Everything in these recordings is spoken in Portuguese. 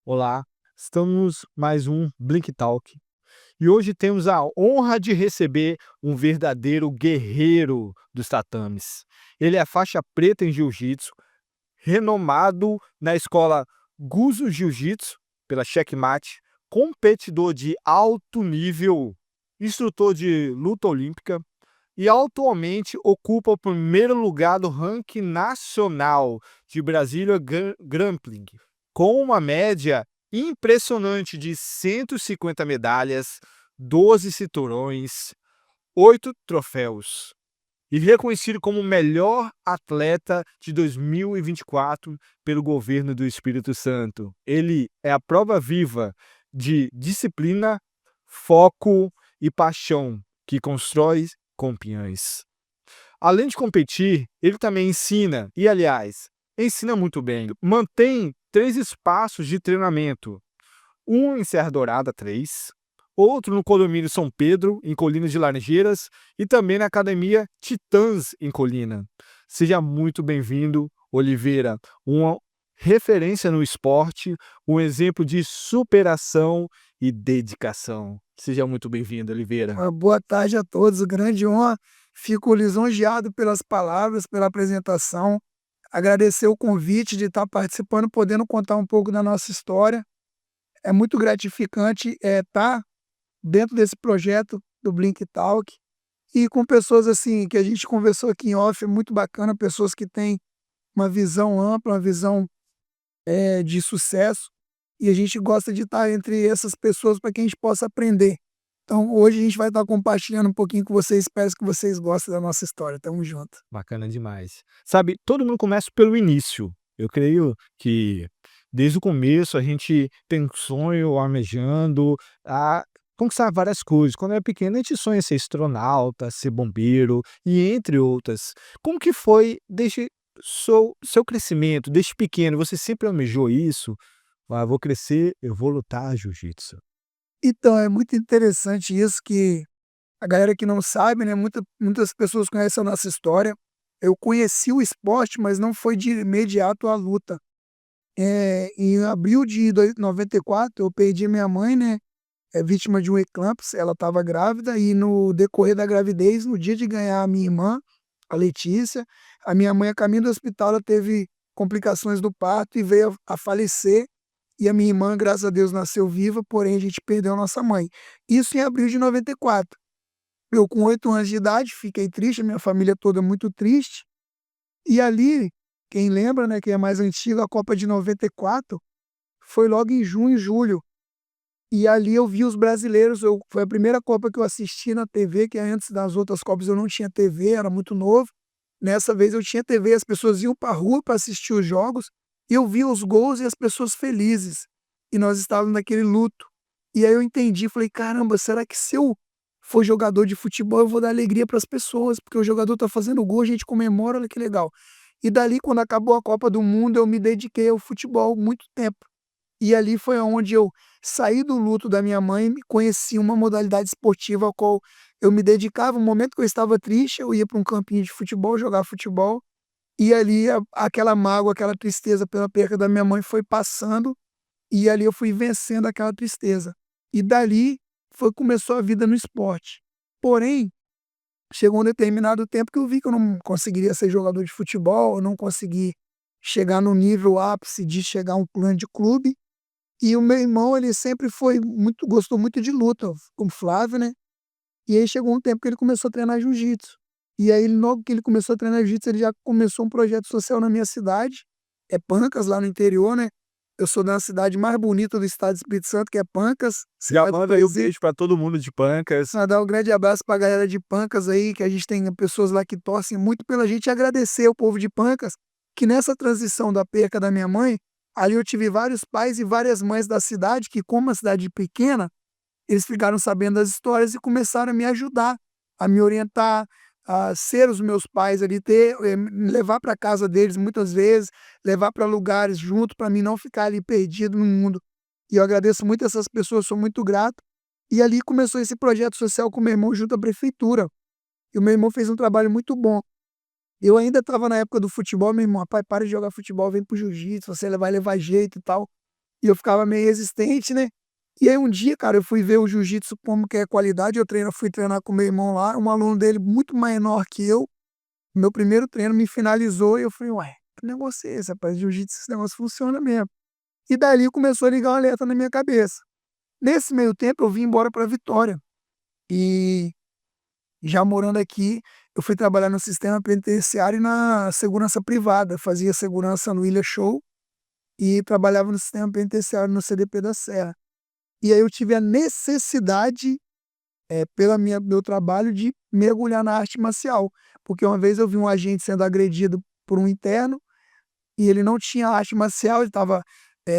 Olá, estamos mais um Blink Talk e hoje temos a honra de receber um verdadeiro guerreiro dos tatames. Ele é faixa preta em jiu-jitsu, renomado na escola Guzo Jiu-Jitsu pela Checkmate, competidor de alto nível, instrutor de luta olímpica e atualmente ocupa o primeiro lugar do ranking nacional de Brasília Grappling, com uma média impressionante de 150 medalhas, 12 cinturões, 8 troféus. E reconhecido como o melhor atleta de 2024 pelo governo do Espírito Santo. Ele é a prova viva de disciplina, foco e paixão que constrói campeões. Além de competir, ele também ensina, e aliás, ensina muito bem. Mantém 3 espaços de treinamento, um em Serra Dourada 3, outro no condomínio São Pedro, em Colina de Laranjeiras, e também na Academia Titãs, em Colina. Seja muito bem-vindo, Oliveira, uma referência no esporte, um exemplo de superação e dedicação. Seja muito bem-vindo, Oliveira. Uma boa tarde a todos, grande honra. Fico lisonjeado pelas palavras, pela apresentação. Agradecer o convite de estar participando, podendo contar um pouco da nossa história. É muito gratificante estar dentro desse projeto do Blink Talk e com pessoas assim que a gente conversou aqui em off, é muito bacana, pessoas que têm uma visão ampla, uma visão de sucesso, e a gente gosta de estar entre essas pessoas para que a gente possa aprender. Então, hoje a gente vai estar compartilhando um pouquinho com vocês, espero que vocês gostem da nossa história. Tamo junto. Bacana demais. Sabe, todo mundo começa pelo início. Eu creio que desde o começo a gente tem um sonho almejando a conquistar várias coisas. Quando é pequeno, a gente sonha ser astronauta, ser bombeiro e entre outras. Como que foi desde seu crescimento, desde pequeno? Você sempre almejou isso? Ah, vou crescer, eu vou lutar jiu-jitsu. Então, é muito interessante isso que a galera que não sabe, né, muitas pessoas conhecem a nossa história. Eu conheci o esporte, mas não foi de imediato a luta. Em abril de 94, eu perdi minha mãe, né, vítima de um eclampsia, ela estava grávida e no decorrer da gravidez, no dia de ganhar a minha irmã, a Letícia, a minha mãe a caminho do hospital, ela teve complicações do parto e veio a falecer, e a minha irmã, graças a Deus, nasceu viva, porém a gente perdeu a nossa mãe. Isso em abril de 94. Eu com 8 anos de idade fiquei triste, a minha família toda muito triste, e ali, quem lembra, né, quem é mais antigo, a Copa de 94 foi logo em junho, julho. E ali eu vi os brasileiros, foi a primeira Copa que eu assisti na TV, que antes das outras Copas eu não tinha TV, era muito novo. Nessa vez eu tinha TV, as pessoas iam para a rua para assistir os jogos, e eu via os gols e as pessoas felizes. E nós estávamos naquele luto. E aí eu entendi, falei, caramba, será que se eu for jogador de futebol eu vou dar alegria para as pessoas, porque o jogador está fazendo gol, a gente comemora, olha que legal. E dali, quando acabou a Copa do Mundo, eu me dediquei ao futebol muito tempo. E ali foi onde eu saí do luto da minha mãe, e conheci uma modalidade esportiva ao qual eu me dedicava. No momento que eu estava triste, eu ia para um campinho de futebol, jogar futebol, e ali aquela mágoa, aquela tristeza pela perda da minha mãe foi passando, e ali eu fui vencendo aquela tristeza. E dali começou a vida no esporte. Porém, chegou um determinado tempo que eu vi que eu não conseguiria ser jogador de futebol, eu não consegui chegar no nível ápice de chegar a um grande clube, e o meu irmão, ele sempre gostou muito de luta, com o Flávio, né, e aí chegou um tempo que ele começou a treinar jiu-jitsu. E aí logo que ele começou a treinar jiu-jitsu, ele já começou um projeto social na minha cidade, é Pancas, lá no interior, né. Eu sou da cidade mais bonita do estado do Espírito Santo, que é Pancas, Já cidade do manda aí um presídio. beijo para todo mundo de Pancas. Mandar um grande abraço pra galera de Pancas aí, que a gente tem pessoas lá que torcem muito pela gente, e agradecer ao povo de Pancas, que nessa transição da perca da minha mãe, ali eu tive vários pais e várias mães da cidade que, como uma cidade pequena, eles ficaram sabendo das histórias e começaram a me ajudar, a me orientar, a ser os meus pais ali, me levar para casa deles muitas vezes, levar para lugares junto, para mim não ficar ali perdido no mundo. E eu agradeço muito essas pessoas, sou muito grato. E ali começou esse projeto social com o meu irmão junto à prefeitura. E o meu irmão fez um trabalho muito bom. Eu ainda estava na época do futebol, meu irmão, pai, para de jogar futebol, vem pro jiu-jitsu, você vai levar jeito e tal. e eu ficava meio resistente, né. E aí um dia, cara, eu fui ver o jiu-jitsu como que é qualidade, fui treinar com meu irmão lá, um aluno dele muito menor que eu, meu primeiro treino me finalizou e eu falei: "Ué, que negócio é esse rapaz, jiu-jitsu esse negócio funciona mesmo". E dali começou a ligar um alerta na minha cabeça. Nesse meio tempo eu vim embora para Vitória, e já morando aqui, eu fui trabalhar no sistema penitenciário e na segurança privada, fazia segurança no Ilha Show e trabalhava no sistema penitenciário no CDP da Serra. E aí eu tive a necessidade, pela meu trabalho, de mergulhar na arte marcial, porque uma vez eu vi um agente sendo agredido por um interno, e ele não tinha arte marcial, ele estava,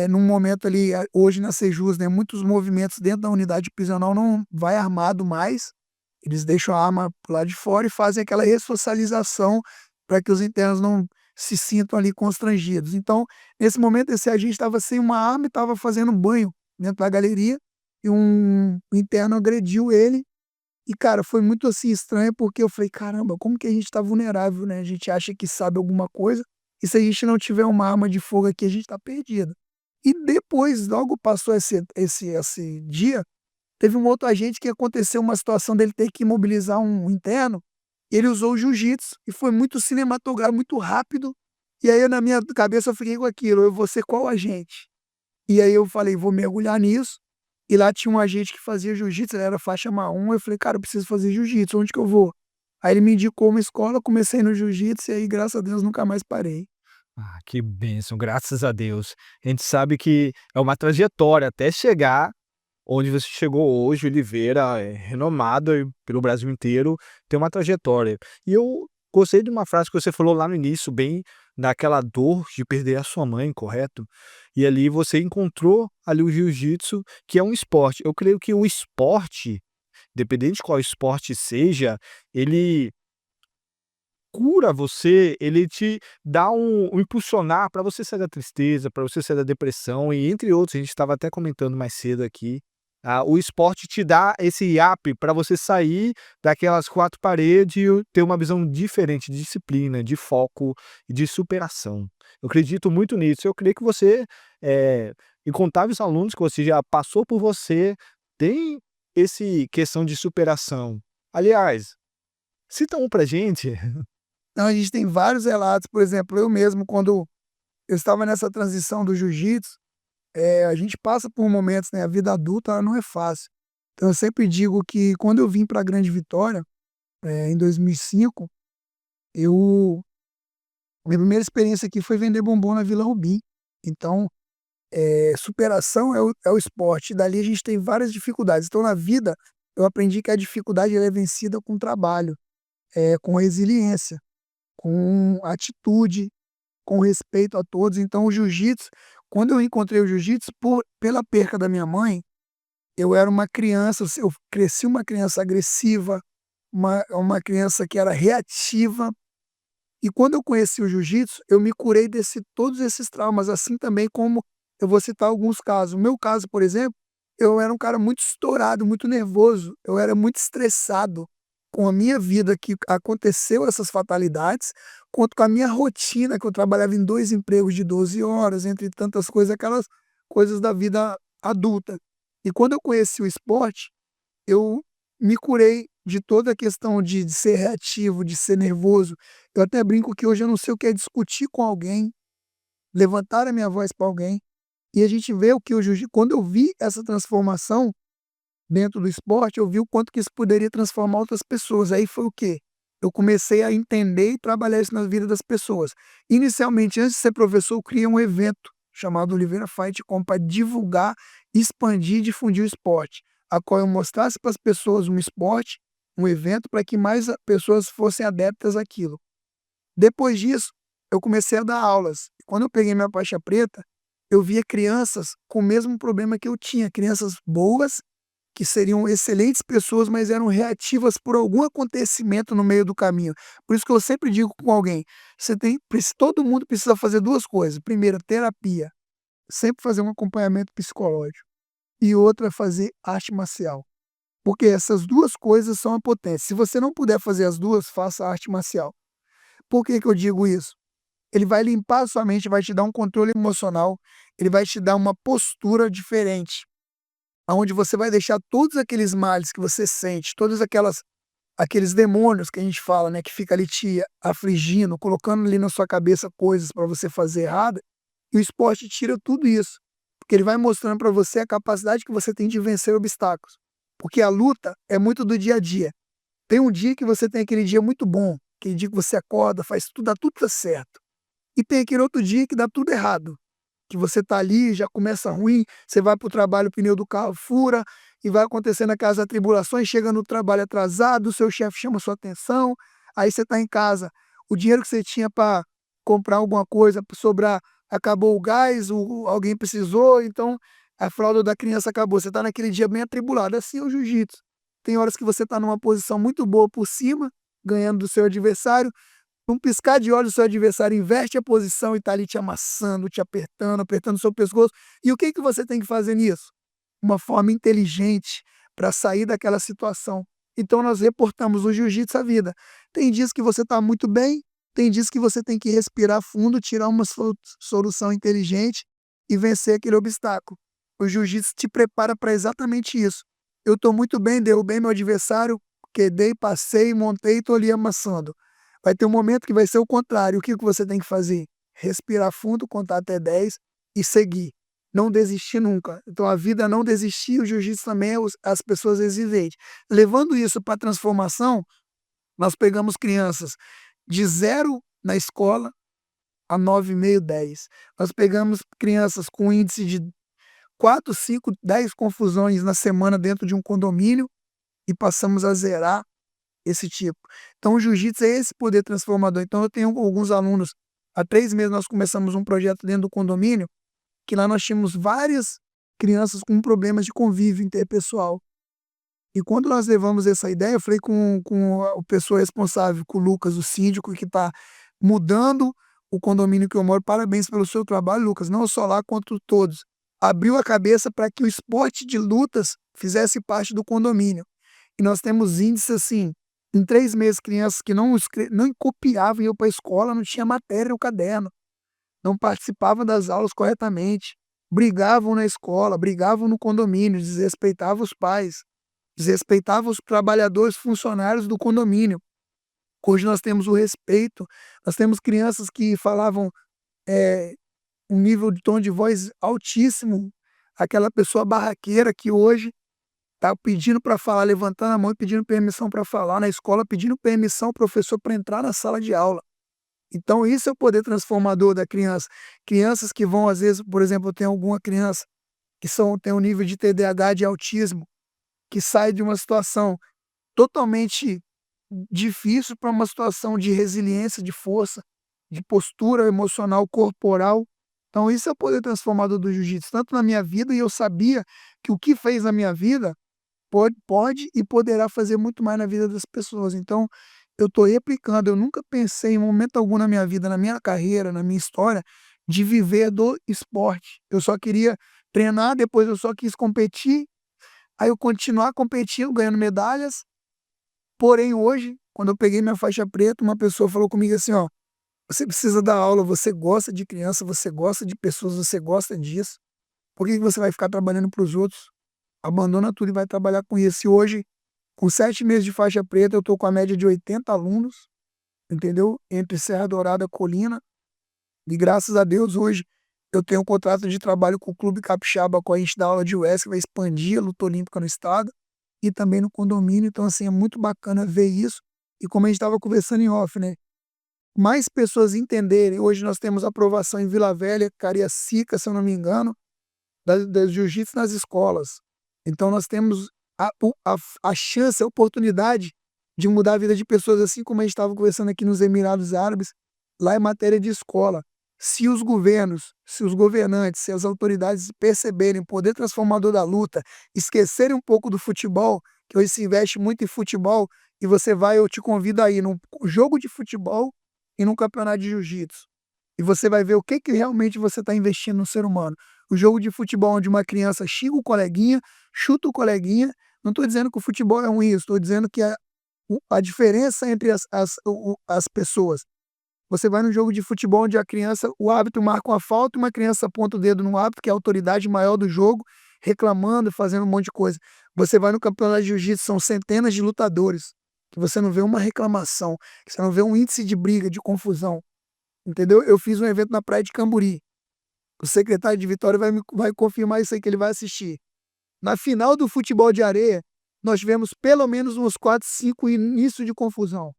num momento ali, hoje na Sejus, né, muitos movimentos dentro da unidade prisional não vai armado mais, eles deixam a arma lá de fora e fazem aquela ressocialização para que os internos não se sintam ali constrangidos. Então, nesse momento, esse agente estava sem uma arma e estava fazendo banho dentro da galeria, e um interno agrediu ele, e cara, foi muito, assim, estranho, porque eu falei: "Caramba, como que a gente está vulnerável, né, a gente acha que sabe alguma coisa, e se a gente não tiver uma arma de fogo aqui, a gente está perdido". E depois, logo passou esse dia, teve um outro agente que aconteceu uma situação dele ter que imobilizar um interno, e ele usou o jiu-jitsu, e foi muito cinematográfico, muito rápido, e aí na minha cabeça eu fiquei com aquilo: "Eu vou ser qual agente?". E aí eu falei: "Vou mergulhar nisso", e lá tinha um agente que fazia jiu-jitsu, ele era faixa marrom, eu falei: "Cara, eu preciso fazer jiu-jitsu, onde que eu vou?". Aí ele me indicou uma escola, comecei no jiu-jitsu e aí, graças a Deus, nunca mais parei. Ah, que bênção, graças a Deus. A gente sabe que é uma trajetória até chegar onde você chegou hoje. Oliveira é renomado aí pelo Brasil inteiro, tem uma trajetória. E eu gostei de uma frase que você falou lá no início, bem daquela dor de perder a sua mãe, correto? E ali você encontrou ali o jiu-jitsu, que é um esporte. Eu creio que o esporte, independente de qual esporte seja, ele cura você, ele te dá um impulsionar para você sair da tristeza, para você sair da depressão e entre outros, a gente estava até comentando mais cedo aqui, o esporte te dá esse up para você sair daquelas 4 paredes e ter uma visão diferente de disciplina, de foco e de superação. Eu acredito muito nisso, eu creio que você, incontáveis alunos que você já passou por você, tem esse questão de superação. Aliás, cita um pra gente. Então a gente tem vários relatos, por exemplo, eu mesmo quando eu estava nessa transição do jiu-jitsu, a gente passa por momentos, né, a vida adulta ela não é fácil. Então eu sempre digo que quando eu vim pra Grande Vitória, em 2005, eu minha primeira experiência aqui foi vender bombom na Vila Rubim. Então, superação é o esporte, e dali a gente tem várias dificuldades. Então na vida, eu aprendi que a dificuldade ela é vencida com trabalho, com resiliência, com atitude, com respeito a todos. Então o jiu-jitsu, quando eu encontrei o jiu-jitsu pela perca da minha mãe, eu era uma criança, eu cresci uma criança agressiva, uma criança que era reativa, e quando eu conheci o jiu-jitsu, eu me curei desse todos esses traumas, assim também como eu vou citar alguns casos. O meu caso, por exemplo, eu era um cara muito estourado, muito nervoso, eu era muito estressado com a minha vida, que aconteceu essas fatalidades, quanto com a minha rotina, que eu trabalhava em 2 empregos de 12 horas, entre tantas coisas, aquelas coisas da vida adulta. E quando eu conheci o esporte, eu me curei de toda a questão de ser reativo, de ser nervoso. Eu até brinco que hoje eu não sei o que é discutir com alguém, levantar a minha voz para alguém, e a gente vê o que o jiu-jitsu, quando eu vi essa transformação dentro do esporte, eu vi o quanto que isso poderia transformar outras pessoas. Aí foi o quê? Eu comecei a entender e trabalhar isso na vida das pessoas. Inicialmente, antes de ser professor, eu criei um evento chamado Oliveira Fight Com para divulgar, expandir e difundir o esporte, a qual eu mostrasse para as pessoas um esporte, um evento para que mais pessoas fossem adeptas àquilo. Depois disso, eu comecei a dar aulas. Quando eu peguei minha faixa preta, eu via crianças com o mesmo problema que eu tinha, crianças boas que seriam excelentes pessoas, mas eram reativas por algum acontecimento no meio do caminho. Por isso que eu sempre digo com alguém: todo mundo precisa fazer 2 coisas. Primeiro, terapia, sempre fazer um acompanhamento psicológico. E outra, fazer arte marcial. Porque essas 2 coisas são a potência. Se você não puder fazer as 2, faça arte marcial. Por que que eu digo isso? ele vai limpar a sua mente, vai te dar um controle emocional, ele vai te dar uma postura diferente, aonde você vai deixar todos aqueles males que você sente, todas aqueles demônios que a gente fala, né, que fica ali te afligindo, colocando ali na sua cabeça coisas para você fazer errada, e o esporte tira tudo isso, porque ele vai mostrando para você a capacidade que você tem de vencer obstáculos. Porque a luta é muito do dia a dia. Tem um dia que você tem aquele dia muito bom, aquele dia que você acorda, faz tudo, dá tudo certo. E tem aquele outro dia que dá tudo errado, que você tá ali, já começa ruim, você vai para o trabalho, o pneu do carro fura, e vai acontecendo aquelas atribulações, chega no trabalho atrasado, o seu chefe chama sua atenção, aí você está em casa, o dinheiro que você tinha para comprar alguma coisa, pra sobrar, acabou o gás, alguém precisou, então a fralda da criança acabou, você está naquele dia bem atribulado. Assim é o jiu-jitsu. Tem horas que você está numa posição muito boa por cima, ganhando do seu adversário, num piscar de olhos, o seu adversário inverte a posição e está ali te amassando, te apertando, apertando o seu pescoço. E o que que você tem que fazer nisso? Uma forma inteligente para sair daquela situação. Então nós reportamos o jiu-jitsu à vida. Tem dias que você está muito bem, tem dias que você tem que respirar fundo, tirar uma solução inteligente e vencer aquele obstáculo. O jiu-jitsu te prepara para exatamente isso. Eu estou muito bem, derrubei meu adversário, quedei, passei, montei e estou ali amassando. Vai ter um momento que vai ser o contrário. O que que você tem que fazer? Respirar fundo, contar até 10 e seguir. Não desistir nunca. Então a vida é não desistir, o jiu-jitsu também é as pessoas exigentes. Levando isso para a transformação, nós pegamos crianças de 0 na escola a 9,5, 10. Nós pegamos crianças com índice de 4, 5, 10 confusões na semana dentro de um condomínio e passamos a zerar esse tipo. Então o jiu-jitsu é esse poder transformador. Então eu tenho alguns alunos, há 3 meses nós começamos um projeto dentro do condomínio, que lá nós tínhamos várias crianças com problemas de convívio interpessoal. E quando nós levamos essa ideia, eu falei com a pessoa responsável, com o Lucas, o síndico, que está mudando o condomínio que eu moro. Parabéns pelo seu trabalho, Lucas, não só lá, quanto todos. Abriu a cabeça para que o esporte de lutas fizesse parte do condomínio. E nós temos índices assim, em 3 meses, crianças que não copiavam, iam para a escola, não tinha matéria no caderno, não participavam das aulas corretamente, brigavam na escola, brigavam no condomínio, desrespeitavam os pais, desrespeitavam os trabalhadores, funcionários do condomínio. Hoje nós temos o respeito, nós temos crianças que falavam um nível de tom de voz altíssimo, aquela pessoa barraqueira que hoje está pedindo para falar, levantando a mão e pedindo permissão para falar na escola, pedindo permissão ao professor para entrar na sala de aula. Então isso é o poder transformador da criança. Crianças que vão, às vezes, por exemplo, eu tenho alguma criança que tem um nível de TDAH, de autismo, que sai de uma situação totalmente difícil para uma situação de resiliência, de força, de postura emocional, corporal. Então isso é o poder transformador do jiu-jitsu, tanto na minha vida, e eu sabia que o que fez na minha vida pode e poderá fazer muito mais na vida das pessoas. Então eu estou replicando, eu nunca pensei em momento algum na minha vida, na minha carreira, na minha história, de viver do esporte. Eu só queria treinar, depois eu só quis competir, aí eu continuar competindo, ganhando medalhas. Porém hoje, quando eu peguei minha faixa preta, uma pessoa falou comigo assim, ó: "Você precisa dar aula, você gosta de criança, você gosta de pessoas, você gosta disso. Por que que você vai ficar trabalhando para os outros? Abandona tudo e vai trabalhar com isso". E hoje, com 7 meses de faixa preta, eu estou com a média de 80 alunos, entendeu? Entre Serra Dourada e Colina. E graças a Deus hoje eu tenho um contrato de trabalho com o Clube Capixaba, com a gente dá aula de US, que vai expandir a luta olímpica no estado e também no condomínio. Então assim, é muito bacana ver isso. E como a gente estava conversando em off, né, mais pessoas entenderem. Hoje nós temos aprovação em Vila Velha, Cariacica, se eu não me engano, da jiu-jitsu nas escolas. Então nós temos a chance, a oportunidade de mudar a vida de pessoas, assim como a gente estava conversando aqui nos Emirados Árabes, lá em matéria de escola. Se os governos, se os governantes, se as autoridades perceberem o poder transformador da luta, esquecerem um pouco do futebol, que hoje se investe muito em futebol, e você vai, eu te convido aí num jogo de futebol e num campeonato de jiu-jitsu. E você vai ver o que realmente você está investindo no ser humano. O jogo de futebol onde uma criança xinga o coleguinha, chuta o coleguinha. Não estou dizendo que o futebol é ruim, estou dizendo que a diferença entre as pessoas Você vai num jogo de futebol onde o árbitro marca uma falta e uma criança aponta o dedo no árbitro, que é a autoridade maior do jogo, reclamando, fazendo um monte de coisa. Você vai no campeonato de jiu-jitsu, são centenas de lutadores, que você não vê uma reclamação, que você não vê um índice de briga, de confusão, entendeu? Eu fiz um evento na praia de Camburi. O secretário de Vitória vai confirmar isso aí que ele vai assistir. Na final do futebol de areia, nós tivemos pelo menos uns 4, 5 inícios de confusão.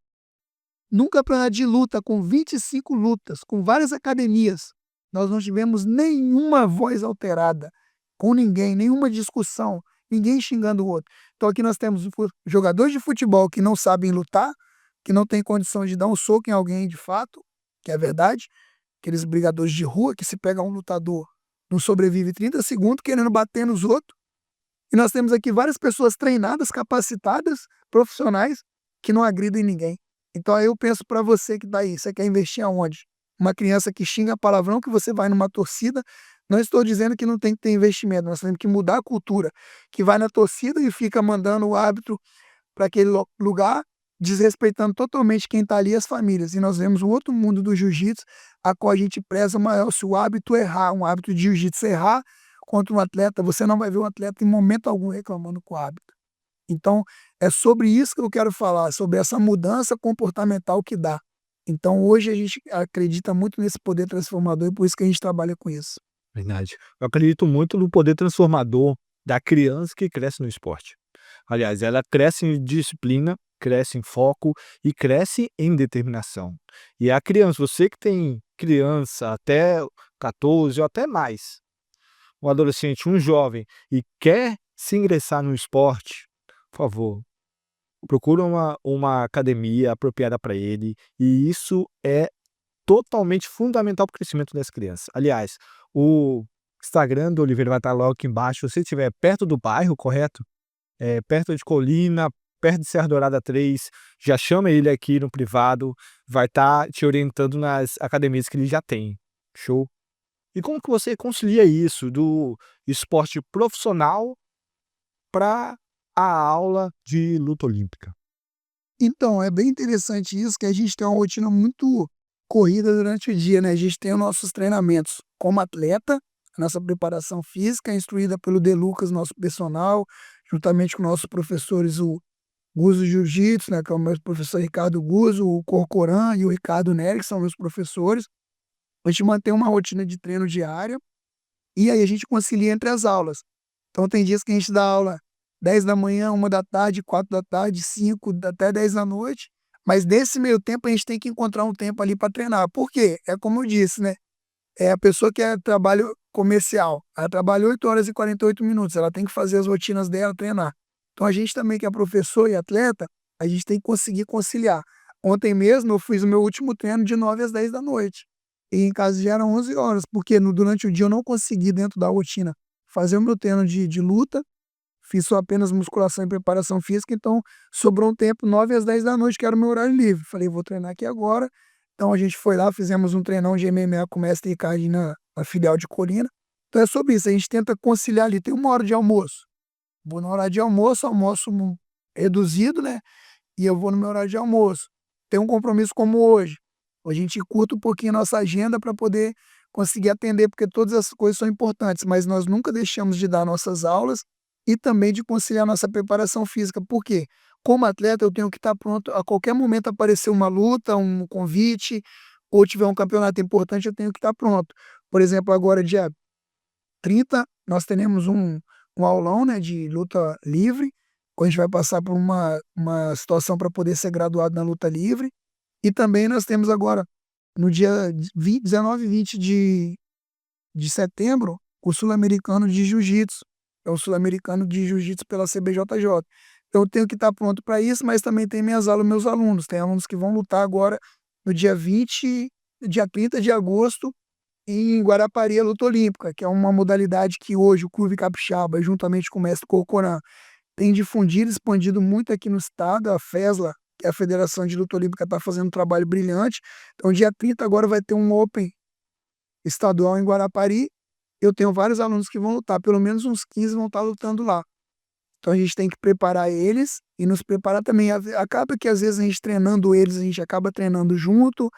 Num campeonato de luta com 25 lutas, com várias academias, nós não tivemos nenhuma voz alterada com ninguém, nenhuma discussão, ninguém xingando o outro. Então aqui nós temos jogadores de futebol que não sabem lutar, que não têm condição de dar um soco em alguém de fato, que é verdade, aqueles brigadores de rua que se pega um lutador, não sobrevive 30 segundos querendo bater nos outros. E nós temos aqui várias pessoas treinadas, capacitadas, profissionais, que não agridem ninguém. Então aí eu penso para você que está aí, você quer investir aonde? Uma criança que xinga palavrão, que você vai numa torcida, não estou dizendo que não tem que ter investimento, nós temos que mudar a cultura, que vai na torcida e fica mandando o árbitro para aquele lugar, desrespeitando totalmente quem está ali e as famílias. E nós vemos o outro mundo do jiu-jitsu, a qual a gente preza maior. Se o árbitro errar, um árbitro de jiu-jitsu errar contra um atleta, você não vai ver um atleta em momento algum reclamando com o árbitro. Então, é sobre isso que eu quero falar, sobre essa mudança comportamental que dá. Então, hoje a gente acredita muito nesse poder transformador e por isso que a gente trabalha com isso. Verdade. Eu acredito muito no poder transformador da criança que cresce no esporte. Aliás, ela cresce em disciplina, cresce em foco e cresce em determinação. E a criança, você que tem criança até 14 ou até mais, um adolescente, um jovem e quer se ingressar no esporte, por favor, procura uma academia apropriada para ele, e isso é totalmente fundamental para o crescimento das crianças. Aliás, o Instagram do Oliveira vai estar logo aqui embaixo. Se você estiver perto do bairro, correto? Perto de Colina, perto de Serra Dourada 3, já chama ele aqui no privado, vai estar te orientando nas academias que ele já tem. Show? E como que você concilia isso do esporte profissional para a aula de luta olímpica? Então, é bem interessante isso, que a gente tem uma rotina muito corrida durante o dia, né? A gente tem os nossos treinamentos como atleta, a nossa preparação física, instruída pelo De Lucas, nosso personal, juntamente com nossos professores, o Guzo Jiu-Jitsu, né, que é o meu professor Ricardo Guzo, o Corcoran e o Ricardo Nery, que são meus professores. A gente mantém uma rotina de treino diária e aí a gente concilia entre as aulas. Então tem dias que a gente dá aula 10 da manhã, 1 da tarde, 4 da tarde, 5 até 10 da noite, mas nesse meio tempo a gente tem que encontrar um tempo ali para treinar. Por quê? É como eu disse, né, é a pessoa que é trabalho comercial, ela trabalha 8 horas e 48 minutos, ela tem que fazer as rotinas dela, treinar. Então a gente também que é professor e atleta, a gente tem que conseguir conciliar. Ontem mesmo eu fiz o meu último treino de 9 às 10 da noite, e em casa já eram 11 horas, porque durante o dia eu não consegui, dentro da rotina, fazer o meu treino de luta, fiz só apenas musculação e preparação física, então sobrou um tempo, 9 às 10 da noite, que era o meu horário livre. Falei, vou treinar aqui agora. Então a gente foi lá, fizemos um treinão de MMA com o mestre Ricardo na filial de Colina. Então é sobre isso, a gente tenta conciliar ali, tem 1 hora de almoço. Vou na hora de almoço, almoço reduzido, né? E eu vou no meu horário de almoço. Tem um compromisso como hoje. A gente curta um pouquinho a nossa agenda para poder conseguir atender, porque todas as coisas são importantes, mas nós nunca deixamos de dar nossas aulas e também de conciliar nossa preparação física. Por quê? Como atleta, eu tenho que estar pronto a qualquer momento aparecer uma luta, um convite, ou tiver um campeonato importante, eu tenho que estar pronto. Por exemplo, agora dia 30, nós teremos um aulão, né, de luta livre, quando a gente vai passar por uma situação para poder ser graduado na luta livre. E também nós temos agora, no dia 19 e 20 de setembro, o Sul-Americano de Jiu-Jitsu. É o Sul-Americano de Jiu-Jitsu pela CBJJ. Então eu tenho que estar pronto para isso, mas também tem minhas aulas, meus alunos. Tem alunos que vão lutar agora no dia 20, dia 30 de agosto, em Guarapari, a luta olímpica, que é uma modalidade que hoje o Clube Capixaba, juntamente com o mestre Corcoran, tem difundido, expandido muito aqui no estado. A FESLA, que é a Federação de Luta Olímpica, está fazendo um trabalho brilhante. Então, dia 30 agora vai ter um Open estadual em Guarapari. Eu tenho vários alunos que vão lutar, pelo menos uns 15 vão estar lutando lá. Então a gente tem que preparar eles e nos preparar também. Acaba que às vezes a gente treinando eles, a gente acaba treinando junto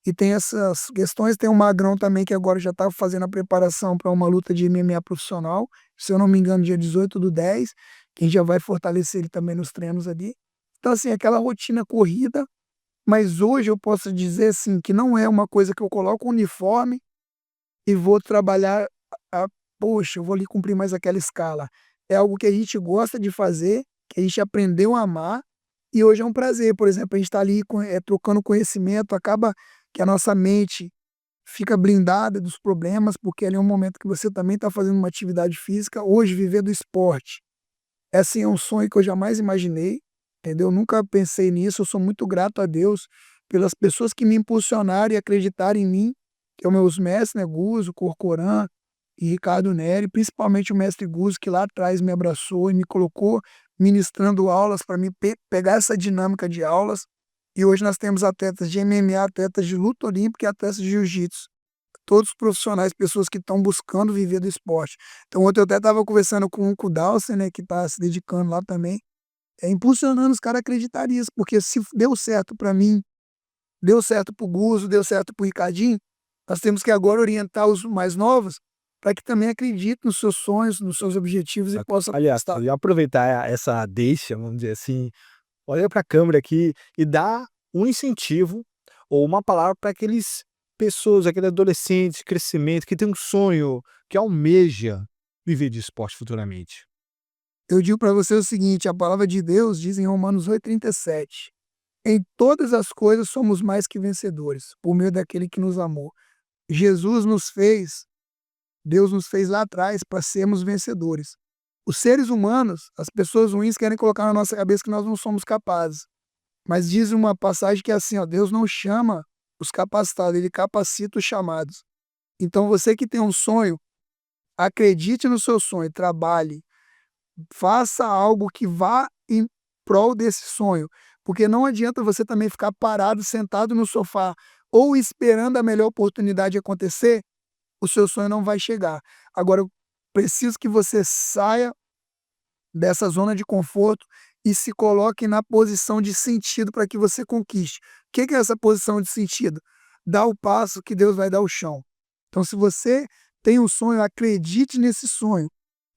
e tem essas questões. Tem o Magrão também, que agora já está fazendo a preparação para uma luta de MMA profissional, se eu não me engano, dia 18/10, quem já vai fortalecer ele também nos treinos ali. Então, assim, aquela rotina corrida, mas hoje eu posso dizer, assim, que não é uma coisa que eu coloco o uniforme e vou trabalhar, a poxa, eu vou ali cumprir mais aquela escala. É algo que a gente gosta de fazer, que a gente aprendeu a amar, e hoje é um prazer. Por exemplo, a gente está ali trocando conhecimento, acaba que a nossa mente fica blindada dos problemas, porque ali é um momento que você também está fazendo uma atividade física. Hoje, viver do esporte, é assim, é um sonho que eu jamais imaginei, entendeu? Nunca pensei nisso. Eu sou muito grato a Deus pelas pessoas que me impulsionaram e acreditaram em mim, que é os meus mestres, né, Guzo, Corcoran e Ricardo Neri, principalmente o mestre Guzo, que lá atrás me abraçou e me colocou ministrando aulas para mim pegar essa dinâmica de aulas. E hoje nós temos atletas de MMA, atletas de luta olímpica e atletas de jiu-jitsu. Todos profissionais, pessoas que estão buscando viver do esporte. Então ontem eu até estava conversando com o Dawson, né, que está se dedicando lá também, impulsionando os caras a acreditarem nisso, porque se deu certo para mim, deu certo para o Guzo, deu certo para o Ricardinho, nós temos que agora orientar os mais novos para que também acreditem nos seus sonhos, nos seus objetivos e possam Aliás, conquistar. eu ia aproveitar essa deixa, vamos dizer assim, olha para a câmera aqui e dá um incentivo ou uma palavra para aqueles pessoas, aquele adolescente, crescimento, que tem um sonho, que almeja viver de esporte futuramente. Eu digo para você o seguinte, a palavra de Deus diz em Romanos 8:37: em todas as coisas somos mais que vencedores, por meio daquele que nos amou. Jesus nos fez, Deus nos fez lá atrás para sermos vencedores. Os seres humanos, as pessoas ruins querem colocar na nossa cabeça que nós não somos capazes. Mas diz uma passagem que é assim, ó, Deus não chama os capacitados, ele capacita os chamados. Então você que tem um sonho, acredite no seu sonho, trabalhe, faça algo que vá em prol desse sonho, porque não adianta você também ficar parado, sentado no sofá ou esperando a melhor oportunidade acontecer, o seu sonho não vai chegar. Agora, eu preciso que você saia dessa zona de conforto e se coloque na posição de sentido para que você conquiste. O que é essa posição de sentido? Dá o passo que Deus vai dar o chão. Então, se você tem um sonho, acredite nesse sonho,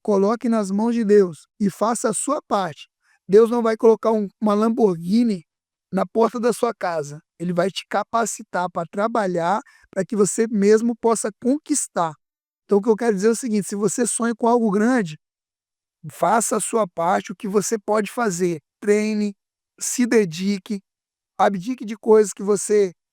coloque nas mãos de Deus e faça a sua parte. Deus não vai colocar uma Lamborghini na porta da sua casa. Ele vai te capacitar para trabalhar, para que você mesmo possa conquistar. Então, o que eu quero dizer é o seguinte: se você sonha com algo grande, faça a sua parte, o que você pode fazer. Treine, se dedique, abdique de coisas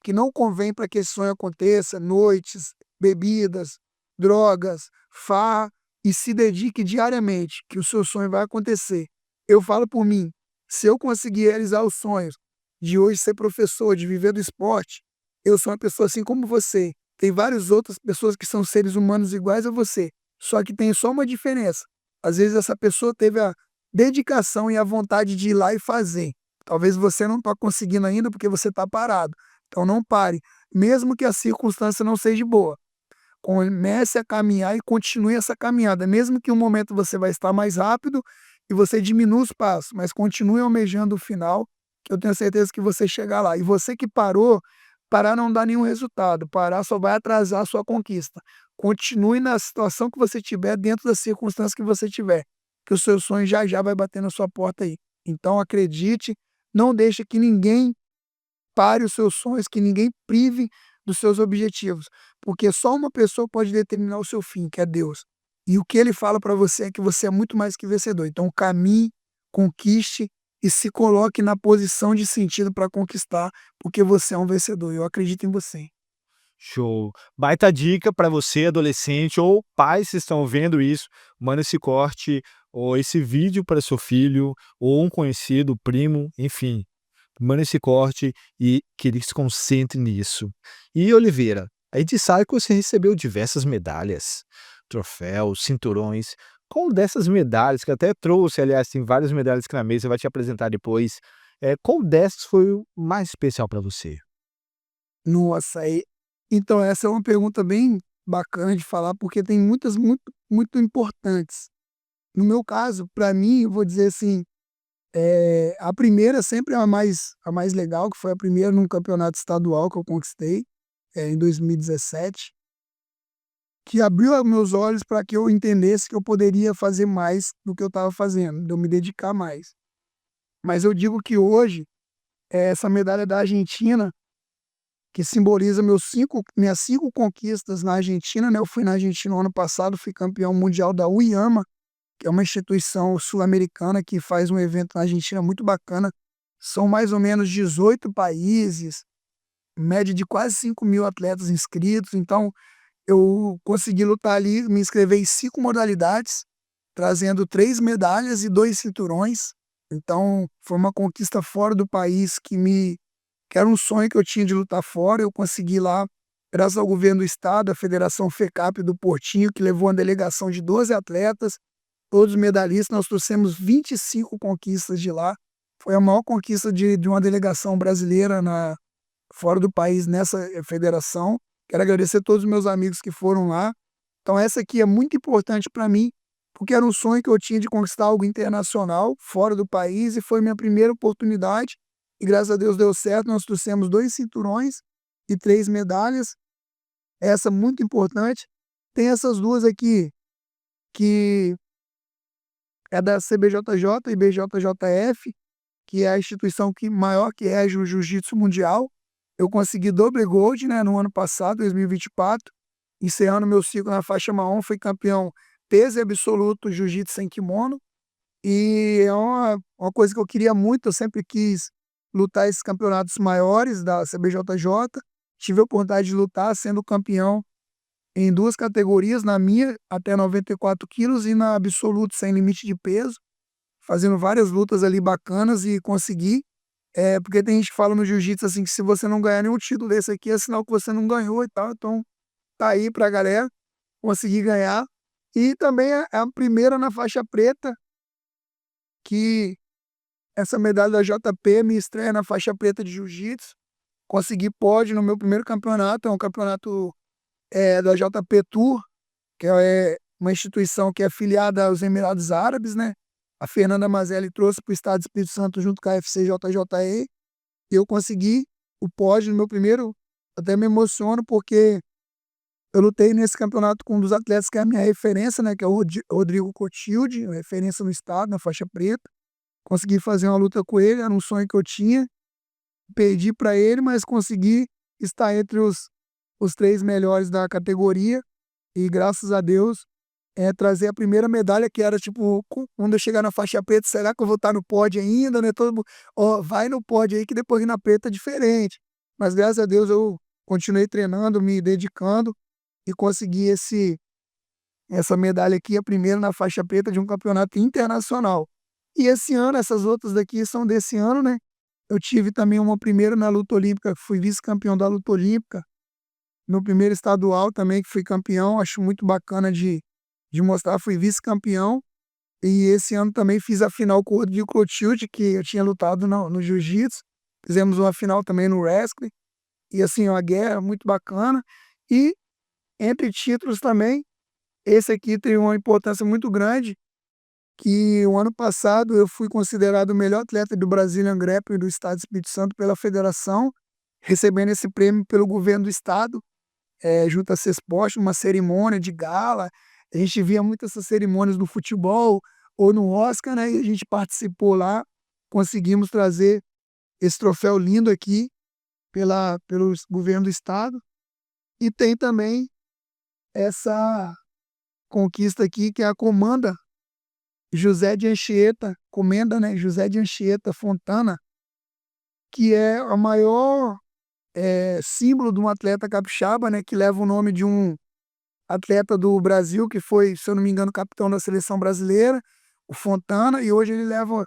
que não convém para que esse sonho aconteça, noites, bebidas, drogas, farra, e se dedique diariamente, que o seu sonho vai acontecer. Eu falo por mim, se eu conseguir realizar os sonhos de hoje ser professor, de viver do esporte, eu sou uma pessoa assim como você. Tem várias outras pessoas que são seres humanos iguais a você, só que tem só uma diferença. Às vezes essa pessoa teve a dedicação e a vontade de ir lá e fazer. Talvez você não está conseguindo ainda porque você está parado. Então não pare, mesmo que a circunstância não seja boa. Comece a caminhar e continue essa caminhada, mesmo que um momento você vai estar mais rápido e você diminua os passos, mas continue almejando o final, que eu tenho certeza que você chegar lá. E você que parou, parar não dá nenhum resultado, parar só vai atrasar a sua conquista. Continue na situação que você tiver, dentro das circunstâncias que você tiver, que o seu sonho já já vai bater na sua porta aí. Então acredite, não deixe que ninguém pare os seus sonhos, que ninguém prive dos seus objetivos, porque só uma pessoa pode determinar o seu fim, que é Deus. E o que ele fala para você é que você é muito mais que vencedor. Então caminhe, conquiste e se coloque na posição de sentido para conquistar, porque você é um vencedor. Eu acredito em você. Show. Baita dica para você, adolescente ou pais que estão vendo isso, manda esse corte ou esse vídeo para seu filho ou um conhecido, primo, enfim. Manda esse corte e que ele se concentre nisso. E Oliveira, a gente sabe que você recebeu diversas medalhas, troféus, cinturões. Qual dessas medalhas, que até trouxe, aliás, tem várias medalhas aqui na mesa, vai te apresentar depois. Qual dessas foi o mais especial para você? Nossa, então essa é uma pergunta bem bacana de falar, porque tem muitas muito importantes. No meu caso, para mim, eu vou dizer assim, a primeira sempre é a mais legal, que foi a primeira num campeonato estadual que eu conquistei. em 2017, que abriu os meus olhos para que eu entendesse que eu poderia fazer mais do que eu estava fazendo, de eu me dedicar mais. Mas eu digo que hoje, essa medalha da Argentina, que simboliza minhas 5 conquistas na Argentina, né, eu fui na Argentina no ano passado, fui campeão mundial da UIAMA, que é uma instituição sul-americana que faz um evento na Argentina muito bacana. São mais ou menos 18 países, média de quase 5.000 atletas inscritos. Então, eu consegui lutar ali, me inscrever em 5 modalidades, trazendo 3 medalhas e 2 cinturões. Então, foi uma conquista fora do país que era um sonho que eu tinha de lutar fora. Eu consegui lá, graças ao governo do estado, a Federação FECAP do Portinho, que levou uma delegação de 12 atletas, todos medalhistas. Nós trouxemos 25 conquistas de lá. Foi a maior conquista de uma delegação brasileira fora do país nessa federação. Quero agradecer a todos os meus amigos que foram lá. Então essa aqui é muito importante para mim, porque era um sonho que eu tinha de conquistar algo internacional, fora do país, e foi minha primeira oportunidade. E graças a Deus deu certo, nós trouxemos 2 cinturões e 3 medalhas. Essa muito importante. Tem essas duas aqui, que é da CBJJ e BJJF, que é a instituição maior que rege o jiu-jitsu mundial. Eu consegui doble gold, né, no ano passado, 2024, encerrando meu ciclo na faixa marrom, fui campeão peso absoluto jiu-jitsu sem kimono, e é uma coisa que eu queria muito. Eu sempre quis lutar esses campeonatos maiores da CBJJ, tive a oportunidade de lutar sendo campeão em 2 categorias, na minha até 94 quilos e na absoluto sem limite de peso, fazendo várias lutas ali bacanas e consegui. Porque tem gente que fala no jiu-jitsu assim, que se você não ganhar nenhum título desse aqui, é sinal que você não ganhou e tal. Então, tá aí pra galera conseguir ganhar. E também é a primeira na faixa preta, que essa medalha da JP, minha estreia na faixa preta de jiu-jitsu. Consegui pódio no meu primeiro campeonato, é um campeonato da JP Tour, que é uma instituição que é afiliada aos Emirados Árabes, né? A Fernanda Mazelli trouxe para o estado do Espírito Santo junto com a FC JJE, e eu consegui o pódio no meu primeiro. Até me emociono porque eu lutei nesse campeonato com um dos atletas que é a minha referência, né, que é o Rodrigo Cotilde, referência no estado, na faixa preta. Consegui fazer uma luta com ele, era um sonho que eu tinha. Perdi para ele, mas consegui estar entre os 3 melhores da categoria, e graças a Deus trazer a primeira medalha, que era tipo, quando eu chegar na faixa preta, será que eu vou estar no pódio ainda, né? Todo mundo, ó, vai no pódio aí que depois na preta é diferente. Mas graças a Deus eu continuei treinando, me dedicando e consegui essa medalha aqui, a primeira na faixa preta de um campeonato internacional. E esse ano, essas outras daqui são desse ano, né? Eu tive também uma primeira na luta olímpica, fui vice-campeão da luta olímpica. Meu primeiro estadual também, que fui campeão, acho muito bacana de mostrar, fui vice-campeão. E esse ano também fiz a final com o Rodrigo Clotilde, que eu tinha lutado no jiu-jitsu. Fizemos uma final também no wrestling. E assim, uma guerra muito bacana. E entre títulos também, esse aqui tem uma importância muito grande, que o ano passado eu fui considerado o melhor atleta do Brazilian Grappling do estado do Espírito Santo pela federação, recebendo esse prêmio pelo governo do estado, junto a Sespost, uma cerimônia de gala. A gente via muito essas cerimônias no futebol ou no Oscar, né? E a gente participou lá, conseguimos trazer esse troféu lindo aqui pelo governo do estado. E tem também essa conquista aqui, que é a comanda José de Anchieta, comenda, né? José de Anchieta Fontana, que é a maior símbolo de um atleta capixaba, né? Que leva o nome de um atleta do Brasil, que foi, se eu não me engano, capitão da seleção brasileira, o Fontana, e hoje ele leva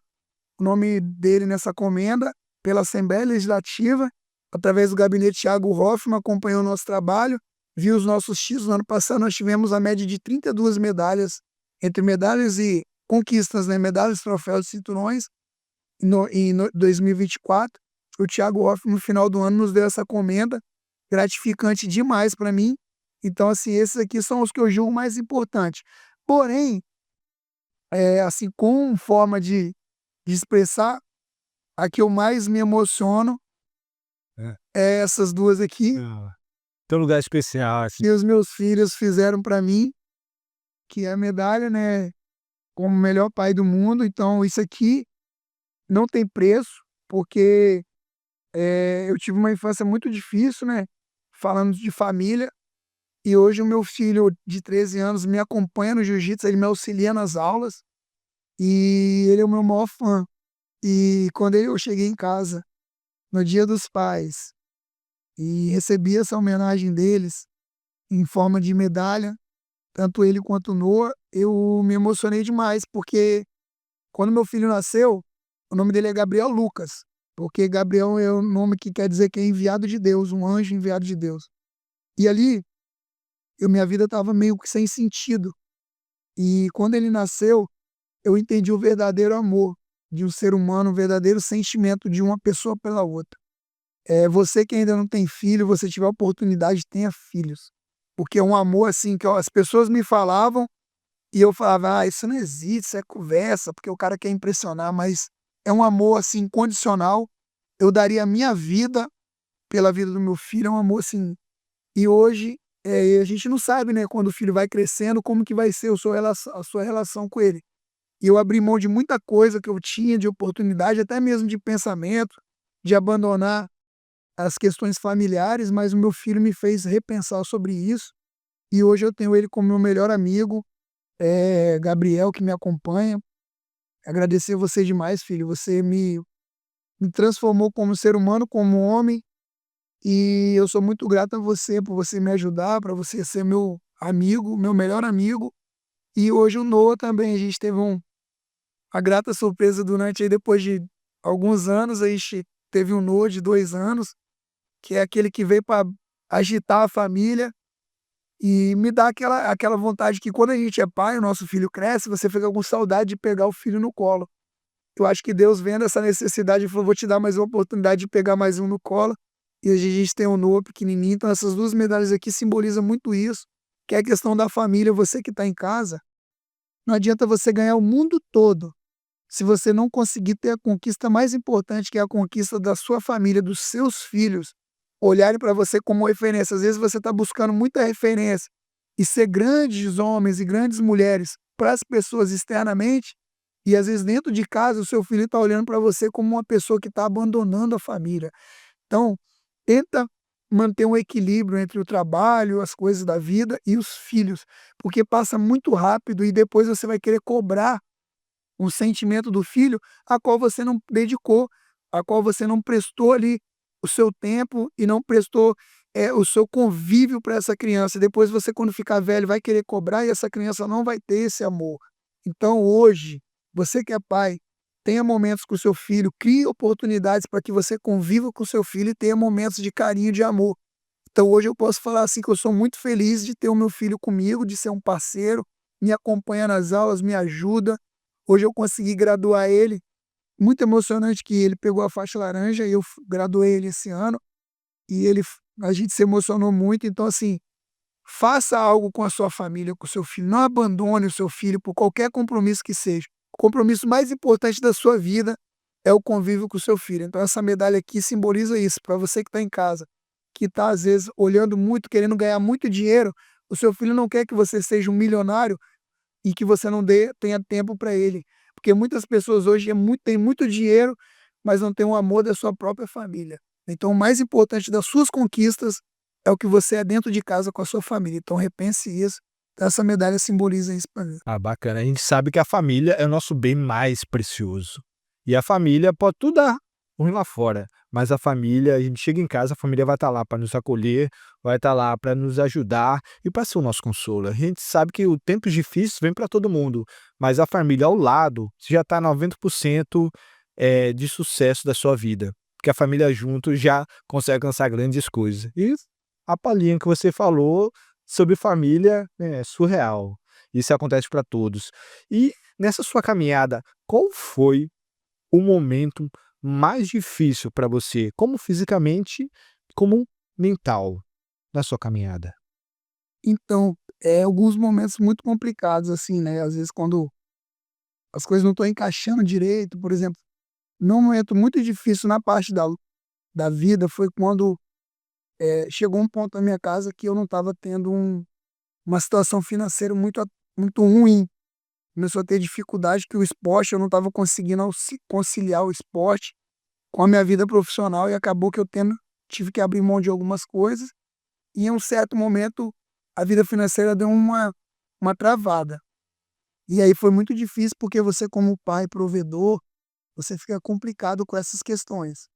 o nome dele nessa comenda pela Assembleia Legislativa, através do gabinete Thiago Hoffmann, acompanhou o nosso trabalho, viu os nossos títulos. No ano passado nós tivemos a média de 32 medalhas, entre medalhas e conquistas, né? Medalhas, troféus e cinturões. Em 2024, o Thiago Hoffmann, no final do ano, nos deu essa comenda, gratificante demais para mim. Então, assim, esses aqui são os que eu julgo mais importantes. Porém, assim, com forma de expressar, a que eu mais me emociono É. é essas duas aqui, Ah. Tem um lugar especial, assim. que os meus filhos fizeram para mim, que é a medalha, né, como o melhor pai do mundo. Então isso aqui não tem preço, porque, eu tive uma infância muito difícil, né, falando de família, e hoje o meu filho de 13 anos me acompanha no jiu-jitsu, ele me auxilia nas aulas, e ele é o meu maior fã. E quando eu cheguei em casa, no Dia dos Pais, e recebi essa homenagem deles, em forma de medalha, tanto ele quanto o Noah, eu me emocionei demais, porque quando meu filho nasceu, o nome dele é Gabriel Lucas, porque Gabriel é o nome que quer dizer que é enviado de Deus, um anjo enviado de Deus. E ali, minha vida estava meio que sem sentido. E quando ele nasceu, eu entendi o verdadeiro amor de um ser humano, o verdadeiro sentimento de uma pessoa pela outra. Você que ainda não tem filho, você tiver oportunidade, tenha filhos. Porque é um amor assim que, ó, as pessoas me falavam e eu falava: "Ah, isso não existe, isso é conversa", porque o cara quer impressionar, mas é um amor assim incondicional. Eu daria a minha vida pela vida do meu filho, é um amor assim. E hoje, a gente não sabe, né, quando o filho vai crescendo, como que vai ser a sua relação com ele. E eu abri mão de muita coisa que eu tinha de oportunidade, até mesmo de pensamento, de abandonar as questões familiares, mas o meu filho me fez repensar sobre isso, e hoje eu tenho ele como meu melhor amigo, Gabriel, que me acompanha. Agradecer você demais, filho, você me transformou como ser humano, como homem, e eu sou muito grato a você por você me ajudar, para você ser meu amigo, meu melhor amigo. E hoje o Noah também, a gente teve a grata surpresa durante aí depois de alguns anos, a gente teve um Noah de 2 anos, que é aquele que veio para agitar a família e me dá aquela vontade que quando a gente é pai, o nosso filho cresce, você fica com saudade de pegar o filho no colo. Eu acho que Deus vendo essa necessidade, ele falou: "Vou te dar mais uma oportunidade de pegar mais um no colo", e hoje a gente tem um Noah pequenininho, então essas 2 medalhas aqui simbolizam muito isso, que é a questão da família. Você que está em casa, não adianta você ganhar o mundo todo, se você não conseguir ter a conquista mais importante, que é a conquista da sua família, dos seus filhos, olharem para você como referência. Às vezes você está buscando muita referência e ser grandes homens e grandes mulheres para as pessoas externamente, e às vezes dentro de casa o seu filho está olhando para você como uma pessoa que está abandonando a família. Então, tenta manter um equilíbrio entre o trabalho, as coisas da vida e os filhos, porque passa muito rápido e depois você vai querer cobrar um sentimento do filho a qual você não dedicou, a qual você não prestou ali o seu tempo e não prestou, o seu convívio para essa criança. Depois você, quando ficar velho, vai querer cobrar e essa criança não vai ter esse amor. Então hoje, você que é pai, tenha momentos com o seu filho, crie oportunidades para que você conviva com o seu filho e tenha momentos de carinho e de amor. Então hoje eu posso falar assim que eu sou muito feliz de ter o meu filho comigo, de ser um parceiro, me acompanha nas aulas, me ajuda. Hoje eu consegui graduar ele, muito emocionante que ele pegou a faixa laranja e eu graduei ele esse ano, e a gente se emocionou muito. Então assim, faça algo com a sua família, com o seu filho, não abandone o seu filho por qualquer compromisso que seja. O compromisso mais importante da sua vida é o convívio com o seu filho. Então essa medalha aqui simboliza isso, para você que está em casa, que está às vezes olhando muito, querendo ganhar muito dinheiro, o seu filho não quer que você seja um milionário e que você não tenha tempo para ele. Porque muitas pessoas hoje têm muito dinheiro, mas não têm o amor da sua própria família. Então o mais importante das suas conquistas é o que você é dentro de casa com a sua família. Então repense isso. Então, essa medalha simboliza isso para mim. Ah, bacana. A gente sabe que a família é o nosso bem mais precioso. E a família pode tudo dar ruim lá fora, mas a família, a gente chega em casa, a família vai estar lá para nos acolher, vai estar lá para nos ajudar e para ser o nosso consolo. A gente sabe que o tempos difíceis vem para todo mundo, mas a família ao lado você já está 90% de sucesso da sua vida, porque a família junto já consegue alcançar grandes coisas. E a palhinha que você falou sobre família é surreal. Isso acontece para todos. E nessa sua caminhada, qual foi o momento mais difícil para você, como fisicamente, como mental, na sua caminhada? Então, alguns momentos muito complicados, assim, né? Às vezes, quando as coisas não estão encaixando direito, por exemplo, num momento muito difícil na parte da vida, foi quando chegou um ponto na minha casa que eu não estava tendo uma situação financeira muito ruim. Começou a ter dificuldade que o esporte, eu não estava conseguindo conciliar o esporte com a minha vida profissional e acabou que tive que abrir mão de algumas coisas e em um certo momento a vida financeira deu uma travada. E aí foi muito difícil porque você como pai provedor, você fica complicado com essas questões.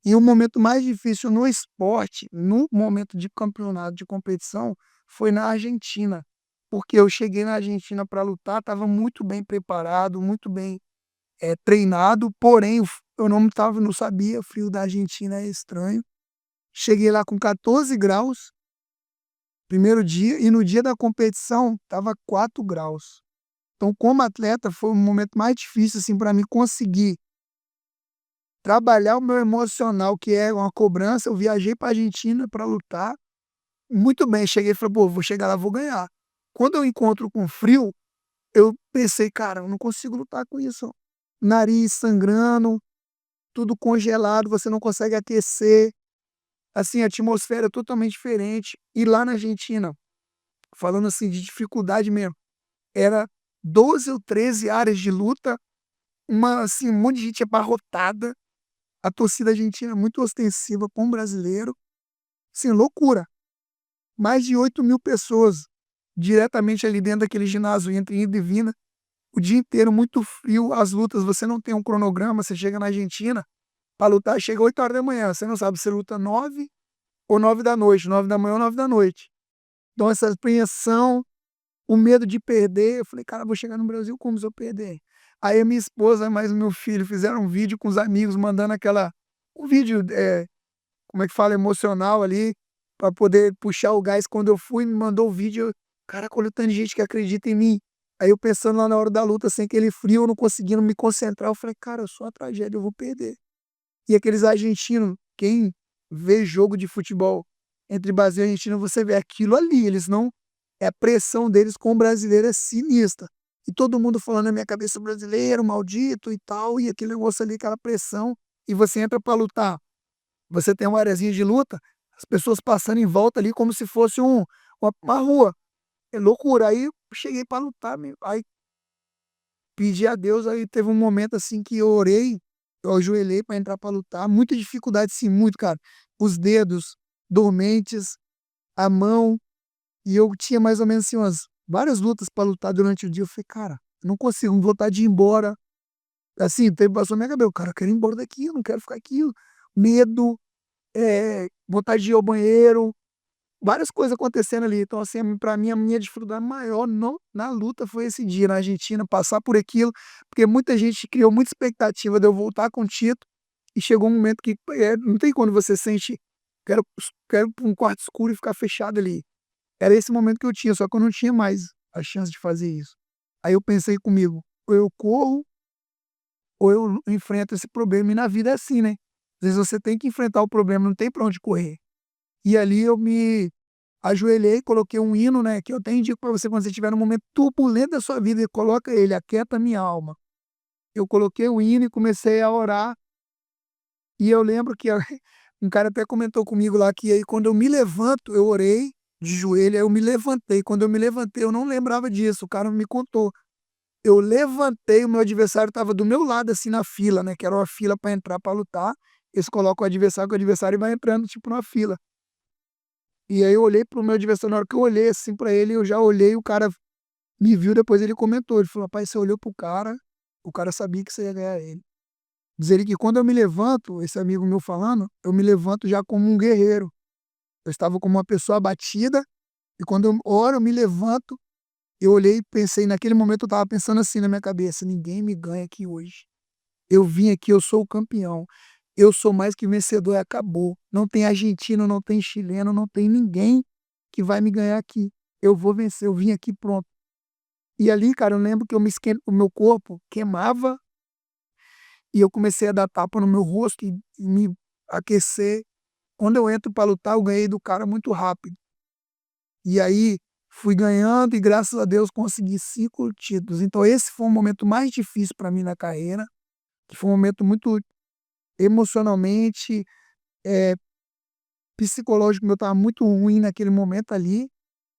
E o momento mais difícil no esporte, no momento de campeonato, de competição, foi na Argentina, porque eu cheguei na Argentina para lutar, estava muito bem preparado, muito bem, treinado, porém não sabia, o frio da Argentina é estranho. Cheguei lá com 14 graus, primeiro dia, e no dia da competição estava 4 graus. Então, como atleta, foi o momento mais difícil, assim, para mim conseguir trabalhar o meu emocional, que é uma cobrança. Eu viajei pra Argentina para lutar, muito bem, cheguei e falei: "Pô, vou chegar lá, vou ganhar". Quando eu encontro com frio, eu pensei: "Cara, eu não consigo lutar com isso". Nariz sangrando, tudo congelado, você não consegue aquecer, assim, a atmosfera é totalmente diferente. E lá na Argentina, falando assim de dificuldade mesmo, era 12 ou 13 áreas de luta, assim, um monte de gente abarrotada. A torcida argentina é muito ostensiva com o brasileiro, assim, loucura. Mais de 8.000 pessoas diretamente ali dentro daquele ginásio, entre ida e vinda, o dia inteiro, muito frio, as lutas, você não tem um cronograma, você chega na Argentina, para lutar, chega 8 horas da manhã, você não sabe se luta 9 ou 9 da noite, 9 da manhã ou 9 da noite. Então essa apreensão, o medo de perder, eu falei: "Cara, vou chegar no Brasil como se eu perder?". Aí a minha esposa mais o meu filho fizeram um vídeo com os amigos, mandando um vídeo, como é que fala, emocional ali, para poder puxar o gás. Quando eu fui, me mandou o vídeo, caraca, olha o tanto de gente que acredita em mim. Aí eu pensando lá na hora da luta, sem aquele frio, eu não conseguindo me concentrar, eu falei: "Cara, eu sou uma tragédia, eu vou perder". E aqueles argentinos, quem vê jogo de futebol entre Brasil e Argentina, você vê aquilo ali, eles não, a pressão deles com o brasileiro é sinistra. E todo mundo falando na minha cabeça: "Brasileiro, maldito", e tal, e aquele negócio ali, aquela pressão, e você entra para lutar. Você tem uma areazinha de luta, as pessoas passando em volta ali como se fosse uma rua. É loucura. Aí eu cheguei para lutar, aí pedi a Deus, aí teve um momento, assim, que eu orei, eu ajoelhei para entrar para lutar, muita dificuldade, sim, muito, cara. Os dedos dormentes, a mão, e eu tinha mais ou menos, assim, umas várias lutas para lutar durante o dia. Eu falei: "Cara, eu não consigo, vontade de ir embora". Assim, passou na minha cabeça: "Cara, eu quero ir embora daqui, eu não quero ficar aqui". Medo, vontade de ir ao banheiro, várias coisas acontecendo ali. Então, assim, pra mim, a minha dificuldade maior na luta foi esse dia na Argentina, passar por aquilo, porque muita gente criou muita expectativa de eu voltar com o título, e chegou um momento que, não tem quando você sente: "Quero ir pra um quarto escuro e ficar fechado ali". Era esse momento que eu tinha, só que eu não tinha mais a chance de fazer isso. Aí eu pensei comigo: ou eu corro, ou eu enfrento esse problema. E na vida é assim, né, às vezes você tem que enfrentar o problema, não tem pra onde correr. E ali eu me ajoelhei, coloquei um hino, né, que eu até indico para você, quando você estiver num momento turbulento da sua vida, coloca ele: "Aquieta minha alma". Eu coloquei o hino e comecei a orar, e eu lembro que um cara até comentou comigo lá que aí quando eu me levanto, eu orei de joelho, aí eu me levantei. Quando eu me levantei, eu não lembrava disso, o cara me contou. Eu levantei, o meu adversário estava do meu lado, assim, na fila, né, que era uma fila para entrar para lutar. Eles colocam o adversário vai entrando, tipo, na fila. E aí eu olhei para o meu adversário, na hora que eu olhei, assim, para ele, eu já olhei, o cara me viu, depois ele comentou, ele falou: "Rapaz, você olhou para o cara sabia que você ia ganhar ele". Diz ele que quando eu me levanto, esse amigo meu falando, eu me levanto já como um guerreiro. Eu estava como uma pessoa abatida, e quando eu oro, eu me levanto, eu olhei e pensei, naquele momento eu estava pensando assim na minha cabeça: "Ninguém me ganha aqui hoje. Eu vim aqui, eu sou o campeão. Eu sou mais que vencedor e acabou. Não tem argentino, não tem chileno, não tem ninguém que vai me ganhar aqui. Eu vou vencer, eu vim aqui pronto". E ali, cara, eu lembro que o meu corpo queimava, e eu comecei a dar tapa no meu rosto e me aquecer. Quando eu entro para lutar, eu ganhei do cara muito rápido. E aí fui ganhando e graças a Deus consegui 5 títulos. Então esse foi o momento mais difícil para mim na carreira, que foi um momento muito emocionalmente, eh psicológico meu estava muito ruim naquele momento ali,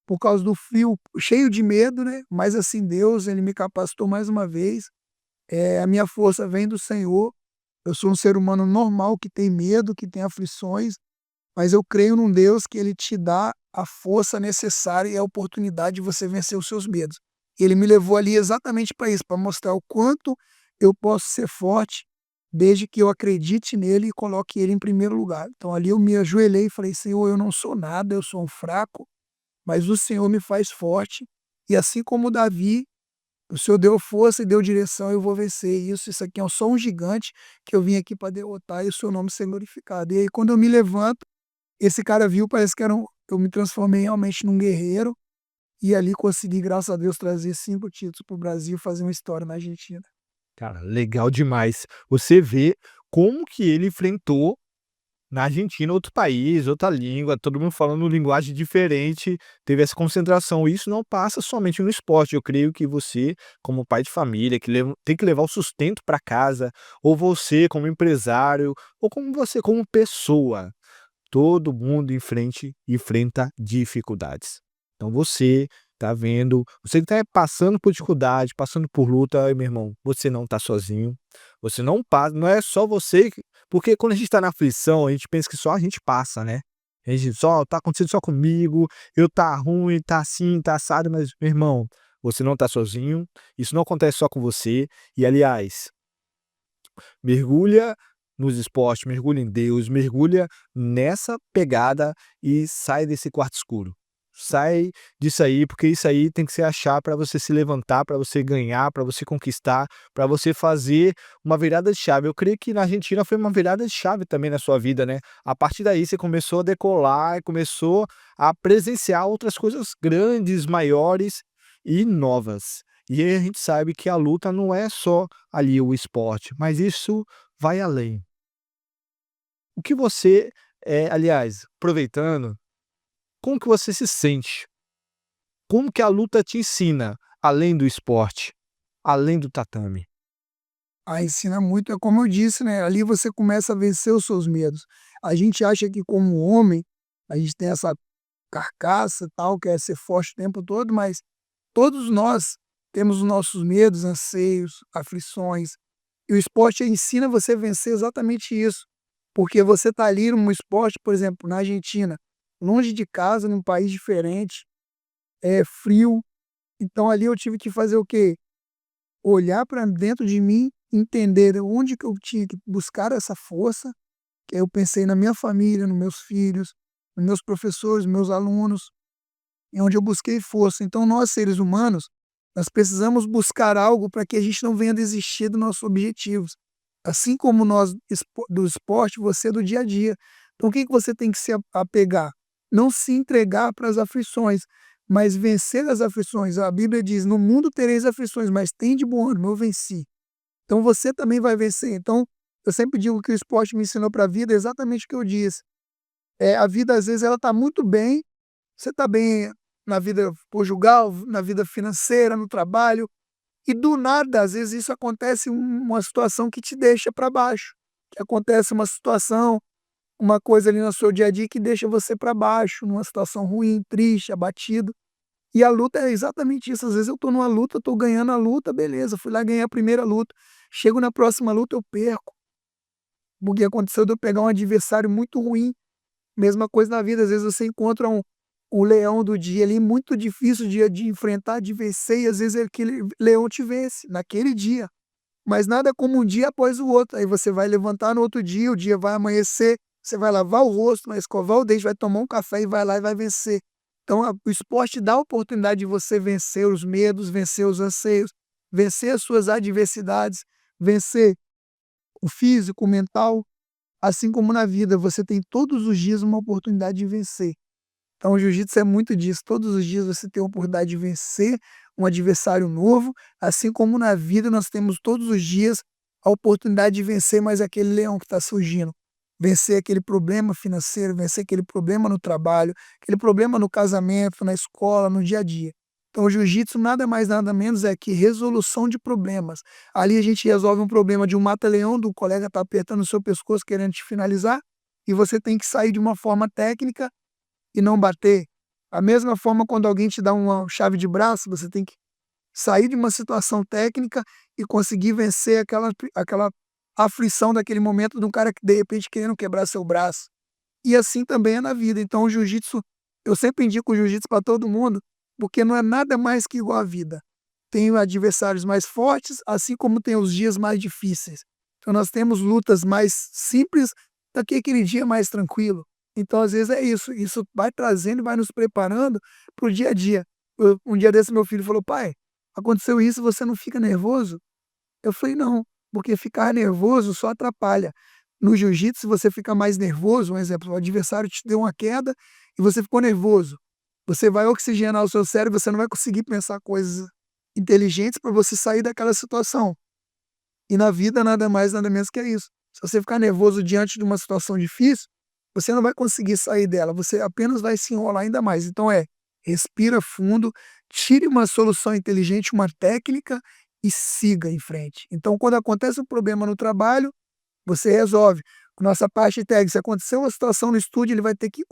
por causa do frio, cheio de medo, né, mas assim, Deus ele me capacitou mais uma vez, a minha força vem do Senhor, eu sou um ser humano normal que tem medo, que tem aflições, mas eu creio num Deus que ele te dá a força necessária e a oportunidade de você vencer os seus medos. Ele me levou ali exatamente para isso, para mostrar o quanto eu posso ser forte, desde que eu acredite nele e coloque ele em primeiro lugar. Então ali eu me ajoelhei e falei: Senhor, eu não sou nada, eu sou um fraco, mas o Senhor me faz forte. E assim como Davi, o Senhor deu força e deu direção, eu vou vencer isso. Isso aqui é só um gigante que eu vim aqui para derrotar e o seu nome ser glorificado. E aí, quando eu me levanto, esse cara viu, parece que eu me transformei realmente num guerreiro. E ali consegui, graças a Deus, trazer 5 títulos para o Brasil, fazer uma história na Argentina. Cara, legal demais. Você vê como que ele enfrentou na Argentina outro país, outra língua, todo mundo falando linguagem diferente, teve essa concentração. Isso não passa somente no esporte. Eu creio que você, como pai de família, que tem que levar o sustento para casa, ou você como empresário, ou como você como pessoa. Todo mundo enfrenta dificuldades. Então você tá vendo, você que tá passando por dificuldade, passando por luta, ai meu irmão, você não tá sozinho, você não passa, não é só você que, porque quando a gente tá na aflição, a gente pensa que só a gente passa, né. A gente só tá acontecendo só comigo, eu tá ruim, tá assim, tá assado, mas meu irmão, você não tá sozinho, isso não acontece só com você, e aliás, mergulha nos esportes, mergulha em Deus, mergulha nessa pegada e sai desse quarto escuro. Sai disso aí, porque isso aí tem que ser a chave para você se levantar, para você ganhar, para você conquistar, para você fazer uma virada de chave. Eu creio que na Argentina foi uma virada de chave também na sua vida, né? A partir daí você começou a decolar e começou a presenciar outras coisas grandes, maiores e novas. E aí a gente sabe que a luta não é só ali o esporte, mas isso vai além. O que você, aliás, aproveitando, como que você se sente? Como que a luta te ensina, além do esporte, além do tatame? Ensina muito, é como eu disse, né, ali você começa a vencer os seus medos. A gente acha que como homem, a gente tem essa carcaça, tal, quer ser forte o tempo todo, mas todos nós temos os nossos medos, anseios, aflições, e o esporte ensina você a vencer exatamente isso, porque você está ali num esporte, por exemplo, na Argentina, longe de casa, num país diferente, é frio, então ali eu tive que fazer o quê? Olhar para dentro de mim, entender onde que eu tinha que buscar essa força, que aí eu pensei na minha família, nos meus filhos, nos meus professores, meus alunos, e onde eu busquei força. Então nós, seres humanos, nós precisamos buscar algo para que a gente não venha desistir dos nossos objetivos. Assim como nós do esporte, você é do dia a dia. Então o que que você tem que se apegar? Não se entregar para as aflições, mas vencer as aflições. A Bíblia diz: no mundo tereis aflições, mas tem de bom ânimo, eu venci. Então você também vai vencer. Então eu sempre digo que o esporte me ensinou para a vida exatamente o que eu disse. A vida às vezes ela está muito bem, você está bem na vida conjugal, na vida financeira, no trabalho, e do nada, às vezes isso acontece uma situação que te deixa para baixo, que acontece uma situação, uma coisa ali no seu dia a dia que deixa você para baixo, numa situação ruim, triste, abatido. E a luta é exatamente isso, às vezes eu estou numa luta, estou ganhando a luta, beleza, fui lá ganhar a primeira luta, chego na próxima luta eu perco, porque aconteceu de eu pegar um adversário muito ruim. Mesma coisa na vida, às vezes você encontra o leão do dia ali, muito difícil de enfrentar, de vencer, e às vezes aquele leão te vence naquele dia. Mas nada como um dia após o outro. Aí você vai levantar no outro dia, o dia vai amanhecer, você vai lavar o rosto, vai escovar o dente, vai tomar um café e vai lá e vai vencer. Então o esporte dá a oportunidade de você vencer os medos, vencer os anseios, vencer as suas adversidades, vencer o físico, o mental. Assim como na vida, você tem todos os dias uma oportunidade de vencer. Então o jiu-jitsu é muito disso, todos os dias você tem a oportunidade de vencer um adversário novo, assim como na vida nós temos todos os dias a oportunidade de vencer mais aquele leão que está surgindo. Vencer aquele problema financeiro, vencer aquele problema no trabalho, aquele problema no casamento, na escola, no dia a dia. Então o jiu-jitsu nada mais nada menos é que resolução de problemas. Ali a gente resolve um problema de um mata-leão, do colega está apertando o seu pescoço querendo te finalizar, e você tem que sair de uma forma técnica e não bater. A mesma forma quando alguém te dá uma chave de braço, você tem que sair de uma situação técnica e conseguir vencer aquela aflição daquele momento de um cara que de repente querendo quebrar seu braço. E assim também é na vida. Então o jiu-jitsu, eu sempre indico o jiu-jitsu para todo mundo, porque não é nada mais que igual à vida. Tem adversários mais fortes, assim como tem os dias mais difíceis. Então nós temos lutas mais simples do que aquele dia mais tranquilo. Então às vezes é isso vai trazendo e vai nos preparando para o dia a dia. Um dia desse meu filho falou: pai, aconteceu isso, você não fica nervoso? Eu falei: não, porque ficar nervoso só atrapalha. No jiu-jitsu, se você fica mais nervoso, um exemplo, o adversário te deu uma queda e você ficou nervoso. Você vai oxigenar o seu cérebro, você não vai conseguir pensar coisas inteligentes para você sair daquela situação. E na vida, nada mais, nada menos que é isso. Se você ficar nervoso diante de uma situação difícil, você não vai conseguir sair dela, você apenas vai se enrolar ainda mais. Então respira fundo, tire uma solução inteligente, uma técnica e siga em frente. Então, quando acontece um problema no trabalho, você resolve. Com nossa parte técnica, se aconteceu uma situação no estúdio, ele vai ter que,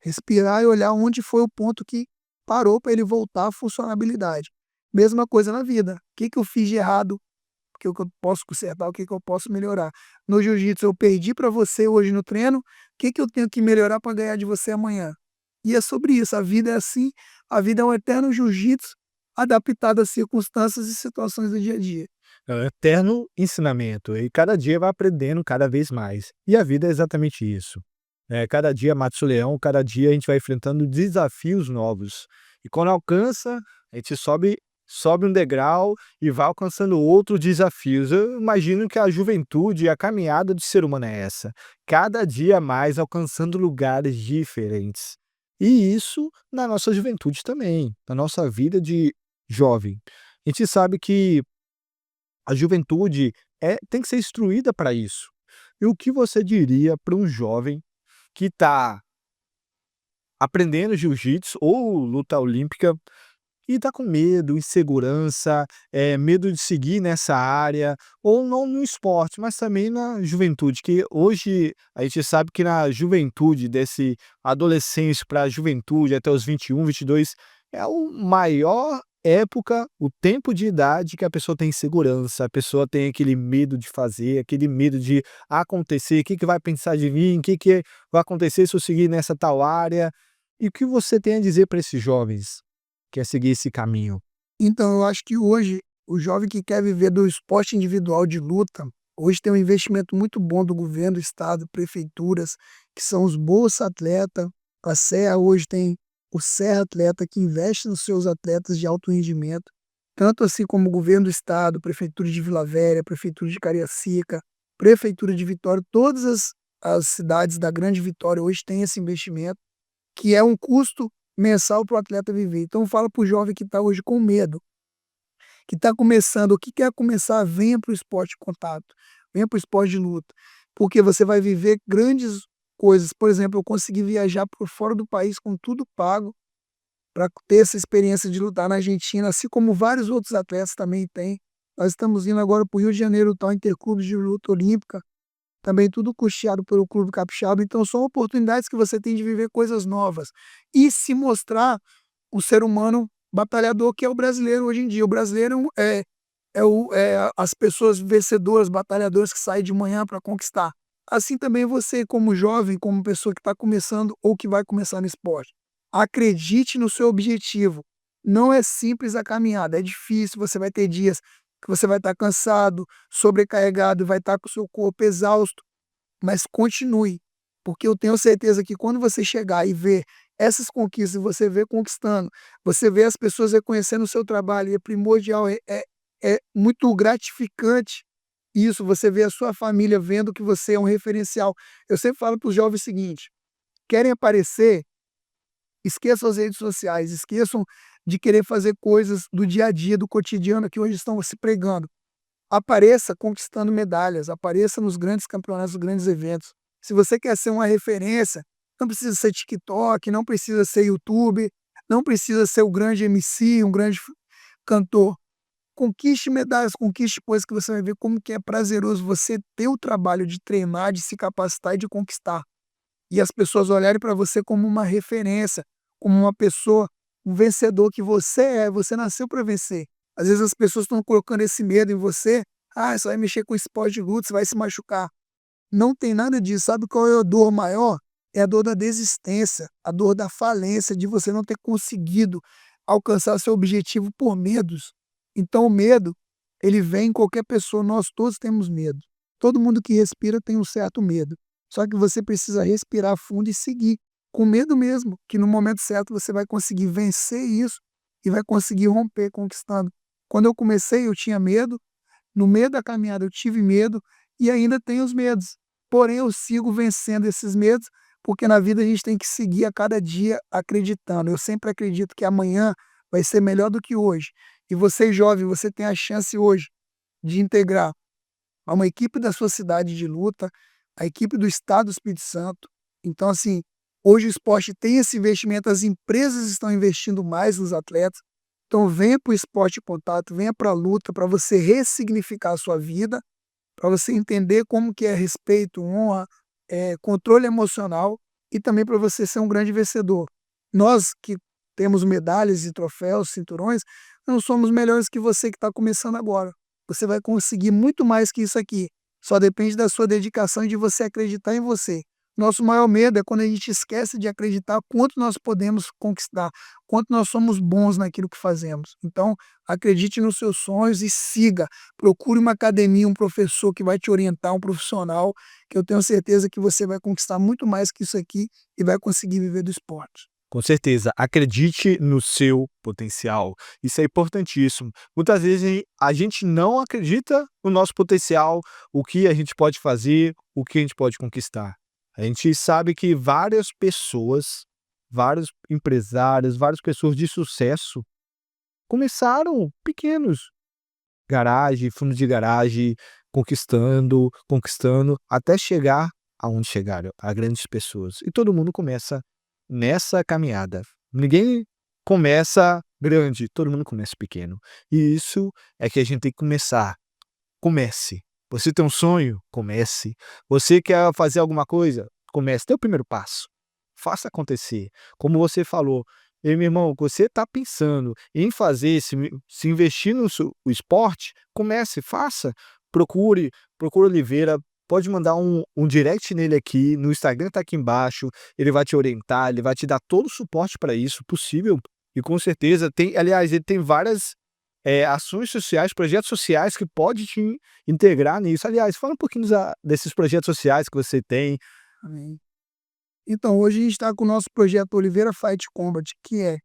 respirar e olhar onde foi o ponto que parou para ele voltar à funcionabilidade. Mesma coisa na vida. O que eu fiz de errado? O que eu posso consertar? O que eu posso melhorar? No jiu-jitsu, eu perdi para você hoje no treino. O que eu tenho que melhorar para ganhar de você amanhã? E é sobre isso. A vida é assim. A vida é um eterno jiu-jitsu adaptado às circunstâncias e situações do dia a dia. É um eterno ensinamento, e cada dia vai aprendendo cada vez mais. E a vida é exatamente isso. Cada dia mata o leão, cada dia a gente vai enfrentando desafios novos. E quando alcança, a gente sobe um degrau e vai alcançando outros desafios. Eu imagino que a juventude e a caminhada do ser humano é essa. Cada dia mais alcançando lugares diferentes. E isso na nossa juventude também, na nossa vida de jovem. A gente sabe que a juventude tem que ser instruída para isso. E o que você diria para um jovem que está aprendendo jiu-jitsu ou luta olímpica e está com medo, insegurança, medo de seguir nessa área, ou não no esporte, mas também na juventude, que hoje a gente sabe que na juventude, desse adolescência para a juventude até os 21, 22, é o maior época, o tempo de idade que a pessoa tem insegurança, a pessoa tem aquele medo de fazer, aquele medo de acontecer, o que que vai pensar de mim, o que que vai acontecer se eu seguir nessa tal área. E o que você tem a dizer para esses jovens? Quer seguir esse caminho? Então, eu acho que hoje, o jovem que quer viver do esporte individual de luta, hoje tem um investimento muito bom do governo, do estado, prefeituras, que são os Bolsa Atleta. A Serra hoje tem o Serra Atleta, que investe nos seus atletas de alto rendimento, tanto assim como o governo do estado, prefeitura de Vila Velha, prefeitura de Cariacica, prefeitura de Vitória, todas as cidades da Grande Vitória hoje têm esse investimento, que é um custo mensal para o atleta viver. Então fala para o jovem que está hoje com medo, que está começando, o que quer começar, venha para o esporte de contato, venha para o esporte de luta, porque você vai viver grandes coisas. Por exemplo, eu consegui viajar por fora do país com tudo pago para ter essa experiência de lutar na Argentina, assim como vários outros atletas também têm. Nós estamos indo agora para o Rio de Janeiro, lutar em interclubes de luta olímpica, também tudo custeado pelo Clube Capixaba. Então são oportunidades que você tem de viver coisas novas e se mostrar o ser humano batalhador que é o brasileiro hoje em dia. O brasileiro é as pessoas vencedoras, batalhadoras que saem de manhã para conquistar. Assim também você, como jovem, como pessoa que está começando ou que vai começar no esporte. Acredite no seu objetivo. Não é simples a caminhada, é difícil, você vai ter dias que você vai estar cansado, sobrecarregado, vai estar com o seu corpo exausto, mas continue, porque eu tenho certeza que quando você chegar e ver essas conquistas, você vê conquistando, você vê as pessoas reconhecendo o seu trabalho, é primordial, é muito gratificante isso, você vê a sua família vendo que você é um referencial. Eu sempre falo para os jovens o seguinte: querem aparecer, esqueçam as redes sociais, esqueçam de querer fazer coisas do dia a dia, do cotidiano que hoje estão se pregando. Apareça conquistando medalhas, apareça nos grandes campeonatos, nos grandes eventos. Se você quer ser uma referência, não precisa ser TikTok, não precisa ser YouTube, não precisa ser o grande MC, um grande cantor. conquiste medalhas, conquiste coisas que você vai ver como que é prazeroso você ter o trabalho de treinar, de se capacitar e de conquistar. E as pessoas olharem para você como uma referência, como uma pessoa, um vencedor que você é, você nasceu para vencer. Às vezes as pessoas estão colocando esse medo em você, você vai mexer com esporte de luta, você vai se machucar. Não tem nada disso. Sabe qual é a dor maior? É a dor da desistência, a dor da falência, de você não ter conseguido alcançar seu objetivo por medos. Então o medo, ele vem em qualquer pessoa, nós todos temos medo. Todo mundo que respira tem um certo medo. Só que você precisa respirar fundo e seguir, com medo mesmo, que no momento certo você vai conseguir vencer isso e vai conseguir romper conquistando. Quando eu comecei, eu tinha medo, no meio da caminhada eu tive medo e ainda tenho os medos. Porém, eu sigo vencendo esses medos, porque na vida a gente tem que seguir a cada dia acreditando. Eu sempre acredito que amanhã vai ser melhor do que hoje. E você, jovem, você tem a chance hoje de integrar a uma equipe da sua cidade de luta, a equipe do Estado do Espírito Santo. Então, assim, hoje o esporte tem esse investimento, as empresas estão investindo mais nos atletas. Então, venha para o esporte de contato, venha para a luta, para você ressignificar a sua vida, para você entender como que é respeito, honra, controle emocional e também para você ser um grande vencedor. Nós que temos medalhas e troféus, cinturões, não somos melhores que você que está começando agora. Você vai conseguir muito mais que isso aqui. Só depende da sua dedicação e de você acreditar em você. Nosso maior medo é quando a gente esquece de acreditar quanto nós podemos conquistar, quanto nós somos bons naquilo que fazemos. Então, acredite nos seus sonhos e siga. Procure uma academia, um professor que vai te orientar, um profissional, que eu tenho certeza que você vai conquistar muito mais que isso aqui e vai conseguir viver do esporte. Com certeza, acredite no seu potencial. Isso é importantíssimo. Muitas vezes a gente não acredita no nosso potencial, o que a gente pode fazer, o que a gente pode conquistar. A gente sabe que várias pessoas, vários empresários, várias pessoas de sucesso começaram pequenos, garagem, fundo de garagem, conquistando, conquistando, até chegar aonde chegaram, a grandes pessoas. E todo mundo começa nessa caminhada. Ninguém começa grande, todo mundo começa pequeno. E isso é que a gente tem que começar. Comece. Você tem um sonho? Comece. Você quer fazer alguma coisa? Comece. Dê o primeiro passo. Faça acontecer. Como você falou, ei, meu irmão, você está pensando em fazer, se investir no o esporte, comece, faça. Procure Oliveira, pode mandar um direct nele aqui, no Instagram está aqui embaixo, ele vai te orientar, ele vai te dar todo o suporte para isso possível. E com certeza tem, aliás, ele tem várias ações sociais, projetos sociais que pode te integrar nisso. Aliás, fala um pouquinho desses projetos sociais que você tem. Amém. Então, hoje a gente está com o nosso projeto Oliveira Fight Combat, que é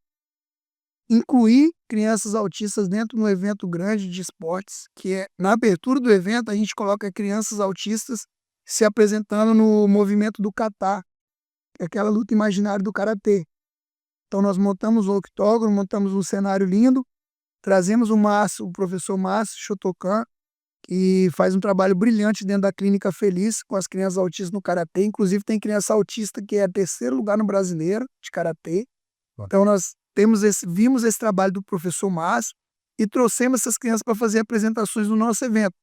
incluir crianças autistas dentro de um evento grande de esportes, que é, na abertura do evento, a gente coloca crianças autistas se apresentando no movimento do kata, que é aquela luta imaginária do karatê. Então, nós montamos o octógono, montamos um cenário lindo, trazemos o professor Márcio Shotokan, que faz um trabalho brilhante dentro da Clínica Feliz com as crianças autistas no karatê. Inclusive, tem criança autista que é terceiro lugar no brasileiro de karatê. Então, nós vimos esse trabalho do professor Márcio e trouxemos essas crianças para fazer apresentações no nosso evento.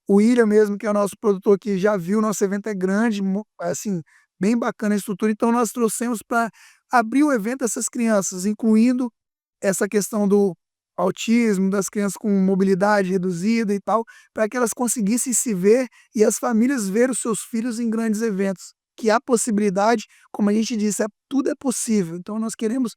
O William mesmo, que é o nosso produtor, que já viu, o nosso evento é grande, assim, bem bacana a estrutura. Então, nós trouxemos para abrir o evento essas crianças, incluindo essa questão do autismo, das crianças com mobilidade reduzida e tal, para que elas conseguissem se ver e as famílias ver os seus filhos em grandes eventos. Que há possibilidade, como a gente disse, tudo é possível. Então nós queremos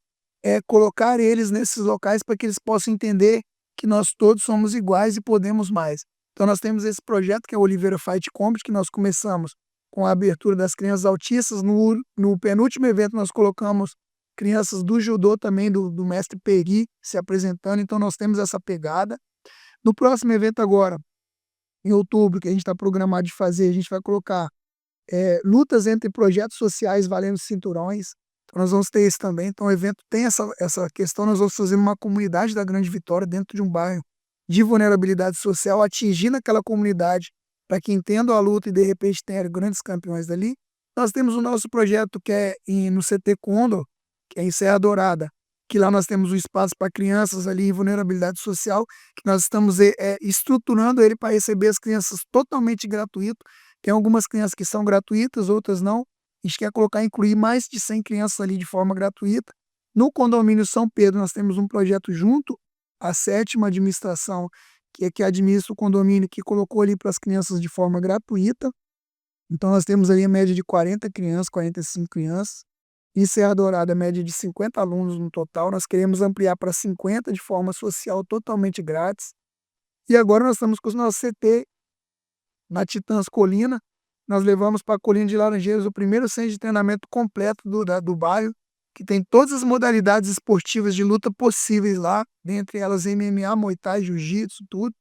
colocar eles nesses locais para que eles possam entender que nós todos somos iguais e podemos mais. Então nós temos esse projeto que é o Oliveira Fight Combat, que nós começamos com a abertura das crianças autistas. No penúltimo evento nós colocamos crianças do judô também, do mestre Peri, se apresentando. Então nós temos essa pegada. No próximo evento agora, em outubro, que a gente está programado de fazer, a gente vai colocar lutas entre projetos sociais valendo cinturões. Então nós vamos ter isso também. Então o evento tem essa questão. Nós vamos fazer uma comunidade da Grande Vitória dentro de um bairro de vulnerabilidade social, atingindo aquela comunidade para que entendam a luta e de repente tenha grandes campeões dali. Nós temos o nosso projeto que é no CT Condor, que é em Serra Dourada, que lá nós temos um espaço para crianças ali em vulnerabilidade social, que nós estamos estruturando ele para receber as crianças totalmente gratuito. Tem algumas crianças que são gratuitas, outras não. A gente quer incluir mais de 100 crianças ali de forma gratuita. No condomínio São Pedro, nós temos um projeto junto à 7ª administração, que é que administra o condomínio, que colocou ali para as crianças de forma gratuita. Então nós temos ali a média de 40 crianças, 45 crianças. Em Serra Dourada, a média de 50 alunos no total. Nós queremos ampliar para 50 de forma social, totalmente grátis. E agora nós estamos com o nosso CT na Titãs Colina. Nós levamos para a Colina de Laranjeiras o primeiro centro de treinamento completo do bairro, que tem todas as modalidades esportivas de luta possíveis lá, dentre elas MMA, Muay Thai, Jiu-Jitsu, tudo.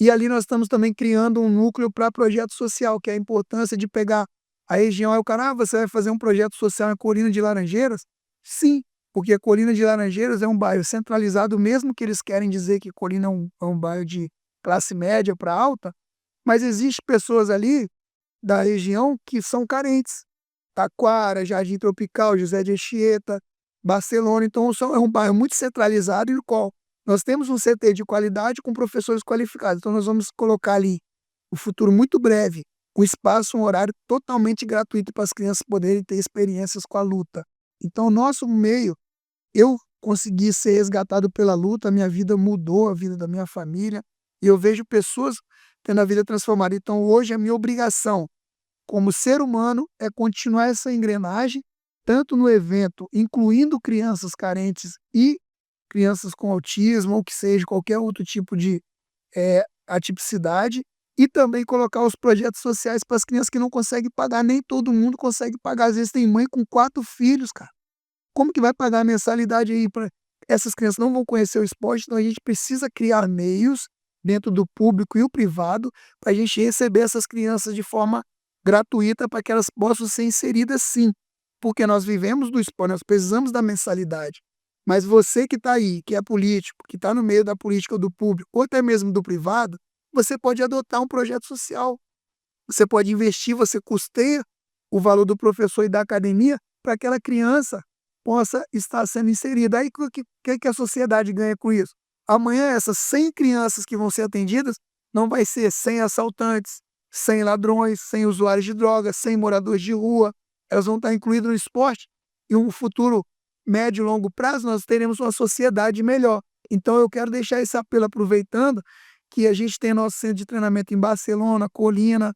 E ali nós estamos também criando um núcleo para projeto social, que é a importância de pegar a região. Aí o cara, você vai fazer um projeto social em Colina de Laranjeiras? Sim, porque a Colina de Laranjeiras é um bairro centralizado, mesmo que eles querem dizer que Colina é um bairro de classe média para alta, mas existem pessoas ali da região que são carentes. Taquara, Jardim Tropical, José de Anchieta, Barcelona. Então é um bairro muito centralizado, e no qual nós temos um CT de qualidade com professores qualificados. Então nós vamos colocar ali, no futuro muito breve, um espaço, um horário totalmente gratuito para as crianças poderem ter experiências com a luta. Então o nosso meio, eu consegui ser resgatado pela luta, a minha vida mudou, a vida da minha família, e eu vejo pessoas tendo a vida transformada. Então hoje a minha obrigação como ser humano é continuar essa engrenagem, tanto no evento, incluindo crianças carentes e crianças com autismo, ou que seja, qualquer outro tipo de atipicidade, e também colocar os projetos sociais para as crianças que não conseguem pagar. Nem todo mundo consegue pagar. Às vezes tem mãe com 4 filhos, cara. Como que vai pagar a mensalidade aí para essas crianças? Não vão conhecer o esporte, então a gente precisa criar meios dentro do público e o privado para a gente receber essas crianças de forma gratuita, para que elas possam ser inseridas, sim, porque nós vivemos do esporte, nós precisamos da mensalidade. Mas você que está aí, que é político, que está no meio da política do público, ou até mesmo do privado, você pode adotar um projeto social. Você pode investir, você custeia o valor do professor e da academia para que aquela criança possa estar sendo inserida. Aí o que a sociedade ganha com isso? Amanhã essas 100 crianças que vão ser atendidas não vai ser 100 assaltantes, 100 ladrões, 100 usuários de drogas, 100 moradores de rua. Elas vão estar incluídas no esporte. E um futuro médio e longo prazo nós teremos uma sociedade melhor. Então eu quero deixar esse apelo, aproveitando que a gente tem nosso centro de treinamento em Barcelona, Colina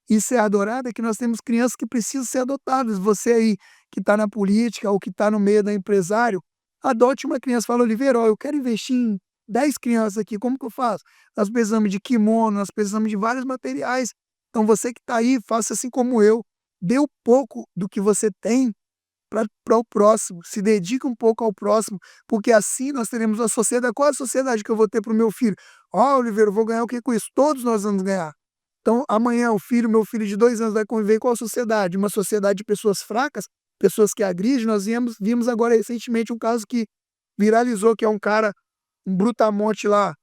e Serra Dourada, que nós temos crianças que precisam ser adotadas. Você aí que está na política ou que está no meio da empresário, adote uma criança. Fala, Oliveira, eu quero investir em 10 crianças aqui, como que eu faço? Nós precisamos de kimono, nós precisamos de vários materiais. Então você que está aí, faça assim como eu. Dê um pouco do que você tem para o próximo, se dedique um pouco ao próximo, porque assim nós teremos uma sociedade. Qual é a sociedade que eu vou ter para o meu filho? Oliveira, eu vou ganhar o que com isso? Todos nós vamos ganhar. Então, amanhã meu filho de 2 anos vai conviver com a sociedade, uma sociedade de pessoas fracas, pessoas que agridem. Nós vimos agora recentemente um caso que viralizou, que é um cara, um brutamonte lá,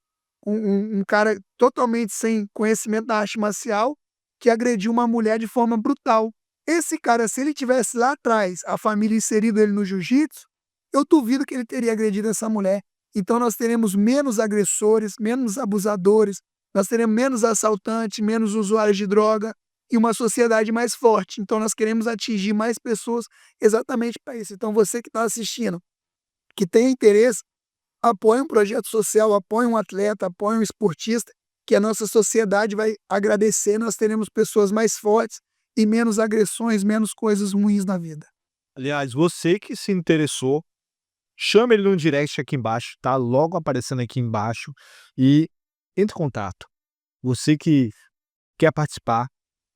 um cara totalmente sem conhecimento da arte marcial, que agrediu uma mulher de forma brutal. Esse cara, se ele tivesse lá atrás a família inserida ele no jiu-jitsu, eu duvido que ele teria agredido essa mulher. Então nós teremos menos agressores, menos abusadores, nós teremos menos assaltantes, menos usuários de droga e uma sociedade mais forte. Então nós queremos atingir mais pessoas exatamente para isso. Então você que está assistindo, que tem interesse, apoie um projeto social, apoie um atleta, apoie um esportista, que a nossa sociedade vai agradecer. Nós teremos pessoas mais fortes e menos agressões, menos coisas ruins na vida. Aliás, você que se interessou, chama ele no direct aqui embaixo, tá logo aparecendo aqui embaixo, e entre em contato. Você que quer participar,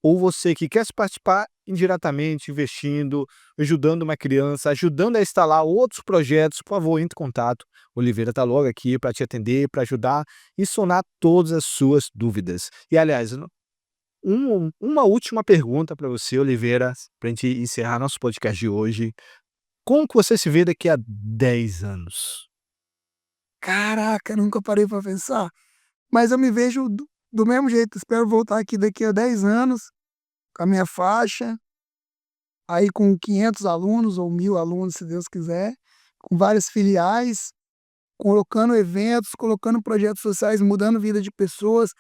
ou você que quer se participar indiretamente, investindo, ajudando uma criança, ajudando a instalar outros projetos, por favor, entre em contato. Oliveira tá logo aqui para te atender, para ajudar e sanar todas as suas dúvidas. E aliás, uma última pergunta para você, Oliveira, para a gente encerrar nosso podcast de hoje. Como que você se vê daqui a 10 anos? Caraca, nunca parei para pensar. Mas eu me vejo do mesmo jeito. Espero voltar aqui daqui a 10 anos, com a minha faixa, aí com 500 alunos ou 1.000 alunos, se Deus quiser, com várias filiais, colocando eventos, colocando projetos sociais, mudando a vida de pessoas.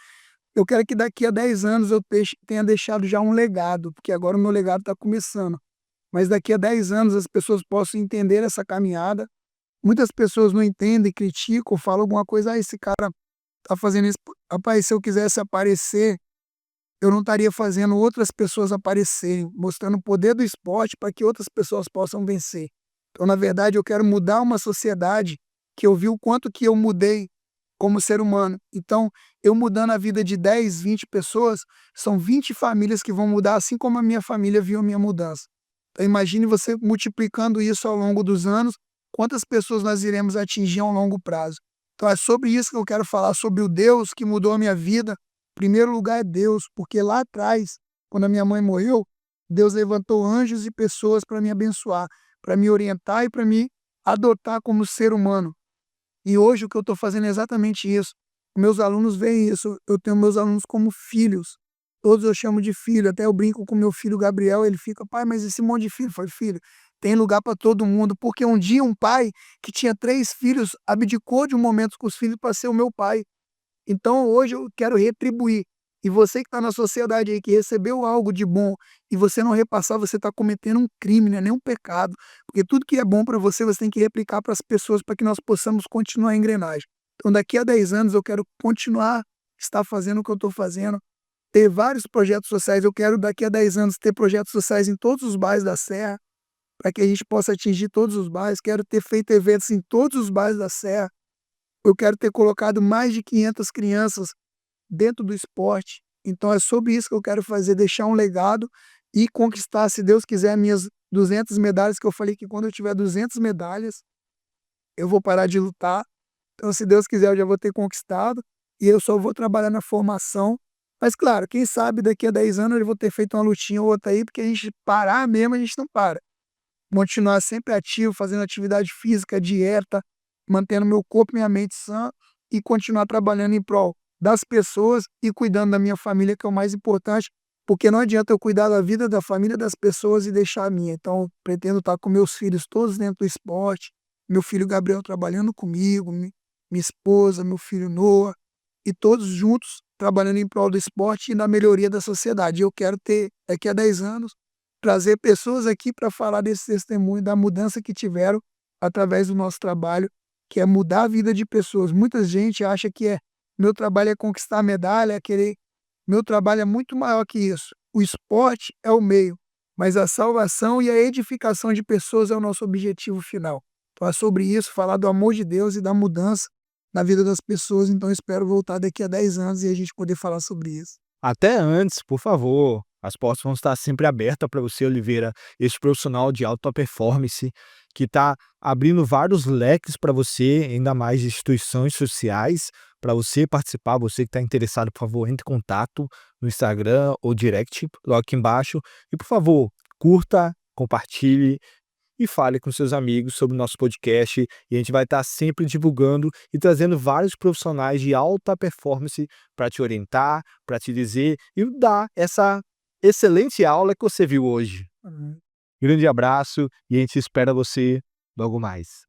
Eu quero que daqui a 10 anos eu tenha deixado já um legado, porque agora o meu legado está começando. Mas daqui a 10 anos as pessoas possam entender essa caminhada. Muitas pessoas não entendem, criticam, falam alguma coisa: esse cara tá fazendo isso. Rapaz, se eu quisesse aparecer, eu não estaria fazendo outras pessoas aparecerem, mostrando o poder do esporte para que outras pessoas possam vencer. Então, na verdade, eu quero mudar uma sociedade que eu vi o quanto que eu mudei como ser humano. Então, eu mudando a vida de 10, 20 pessoas, são 20 famílias que vão mudar, assim como a minha família viu a minha mudança. Então, imagine você multiplicando isso ao longo dos anos, quantas pessoas nós iremos atingir a um longo prazo. Então, é sobre isso que eu quero falar, sobre o Deus que mudou a minha vida. Em primeiro lugar é Deus, porque lá atrás, quando a minha mãe morreu, Deus levantou anjos e pessoas para me abençoar, para me orientar e para me adotar como ser humano. E hoje o que eu estou fazendo é exatamente isso. Meus alunos veem isso, eu tenho meus alunos como filhos. Todos eu chamo de filho, até eu brinco com meu filho Gabriel, ele fica: pai, mas esse monte de filho? Eu falei: filho, tem lugar para todo mundo, porque um dia um pai que tinha 3 filhos abdicou de um momento com os filhos para ser o meu pai. Então hoje eu quero retribuir. E você que está na sociedade aí, que recebeu algo de bom e você não repassar, você está cometendo um crime, não é nem um pecado. Porque tudo que é bom para você, você tem que replicar para as pessoas para que nós possamos continuar a engrenagem. Então daqui a 10 anos eu quero continuar estar fazendo o que eu estou fazendo, ter vários projetos sociais. Eu quero daqui a 10 anos ter projetos sociais em todos os bairros da Serra, para que a gente possa atingir todos os bairros. Quero ter feito eventos em todos os bairros da Serra. Eu quero ter colocado mais de 500 crianças dentro do esporte. Então é sobre isso que eu quero fazer, deixar um legado e conquistar, se Deus quiser, minhas 200 medalhas, que eu falei que quando eu tiver 200 medalhas, eu vou parar de lutar. Então, se Deus quiser, eu já vou ter conquistado e eu só vou trabalhar na formação. Mas, claro, quem sabe daqui a 10 anos eu vou ter feito uma lutinha ou outra aí, porque a gente parar mesmo, a gente não para. Continuar sempre ativo, fazendo atividade física, dieta, mantendo meu corpo e minha mente sã e continuar trabalhando em prol das pessoas e cuidando da minha família, que é o mais importante, porque não adianta eu cuidar da vida da família das pessoas e deixar a minha. Então, eu pretendo estar com meus filhos todos dentro do esporte, meu filho Gabriel trabalhando comigo, minha esposa, meu filho Noah, e todos juntos trabalhando em prol do esporte e da melhoria da sociedade. Eu quero ter, daqui a 10 anos, trazer pessoas aqui para falar desse testemunho, da mudança que tiveram através do nosso trabalho, que é mudar a vida de pessoas. Muita gente acha que meu trabalho é conquistar medalha, é querer. Meu trabalho é muito maior que isso. O esporte é o meio, mas a salvação e a edificação de pessoas é o nosso objetivo final. Então é sobre isso, falar do amor de Deus e da mudança na vida das pessoas. Então eu espero voltar daqui a 10 anos e a gente poder falar sobre isso. Até antes, por favor, as portas vão estar sempre abertas para você, Oliveira, esse profissional de alta performance que está abrindo vários leques para você, ainda mais de instituições sociais, para você participar. Você que está interessado, por favor, entre em contato no Instagram ou direct logo aqui embaixo. E, por favor, curta, compartilhe e fale com seus amigos sobre o nosso podcast, e a gente vai estar sempre divulgando e trazendo vários profissionais de alta performance para te orientar, para te dizer e dar essa excelente aula que você viu hoje. Amém. Grande abraço e a gente espera você logo mais.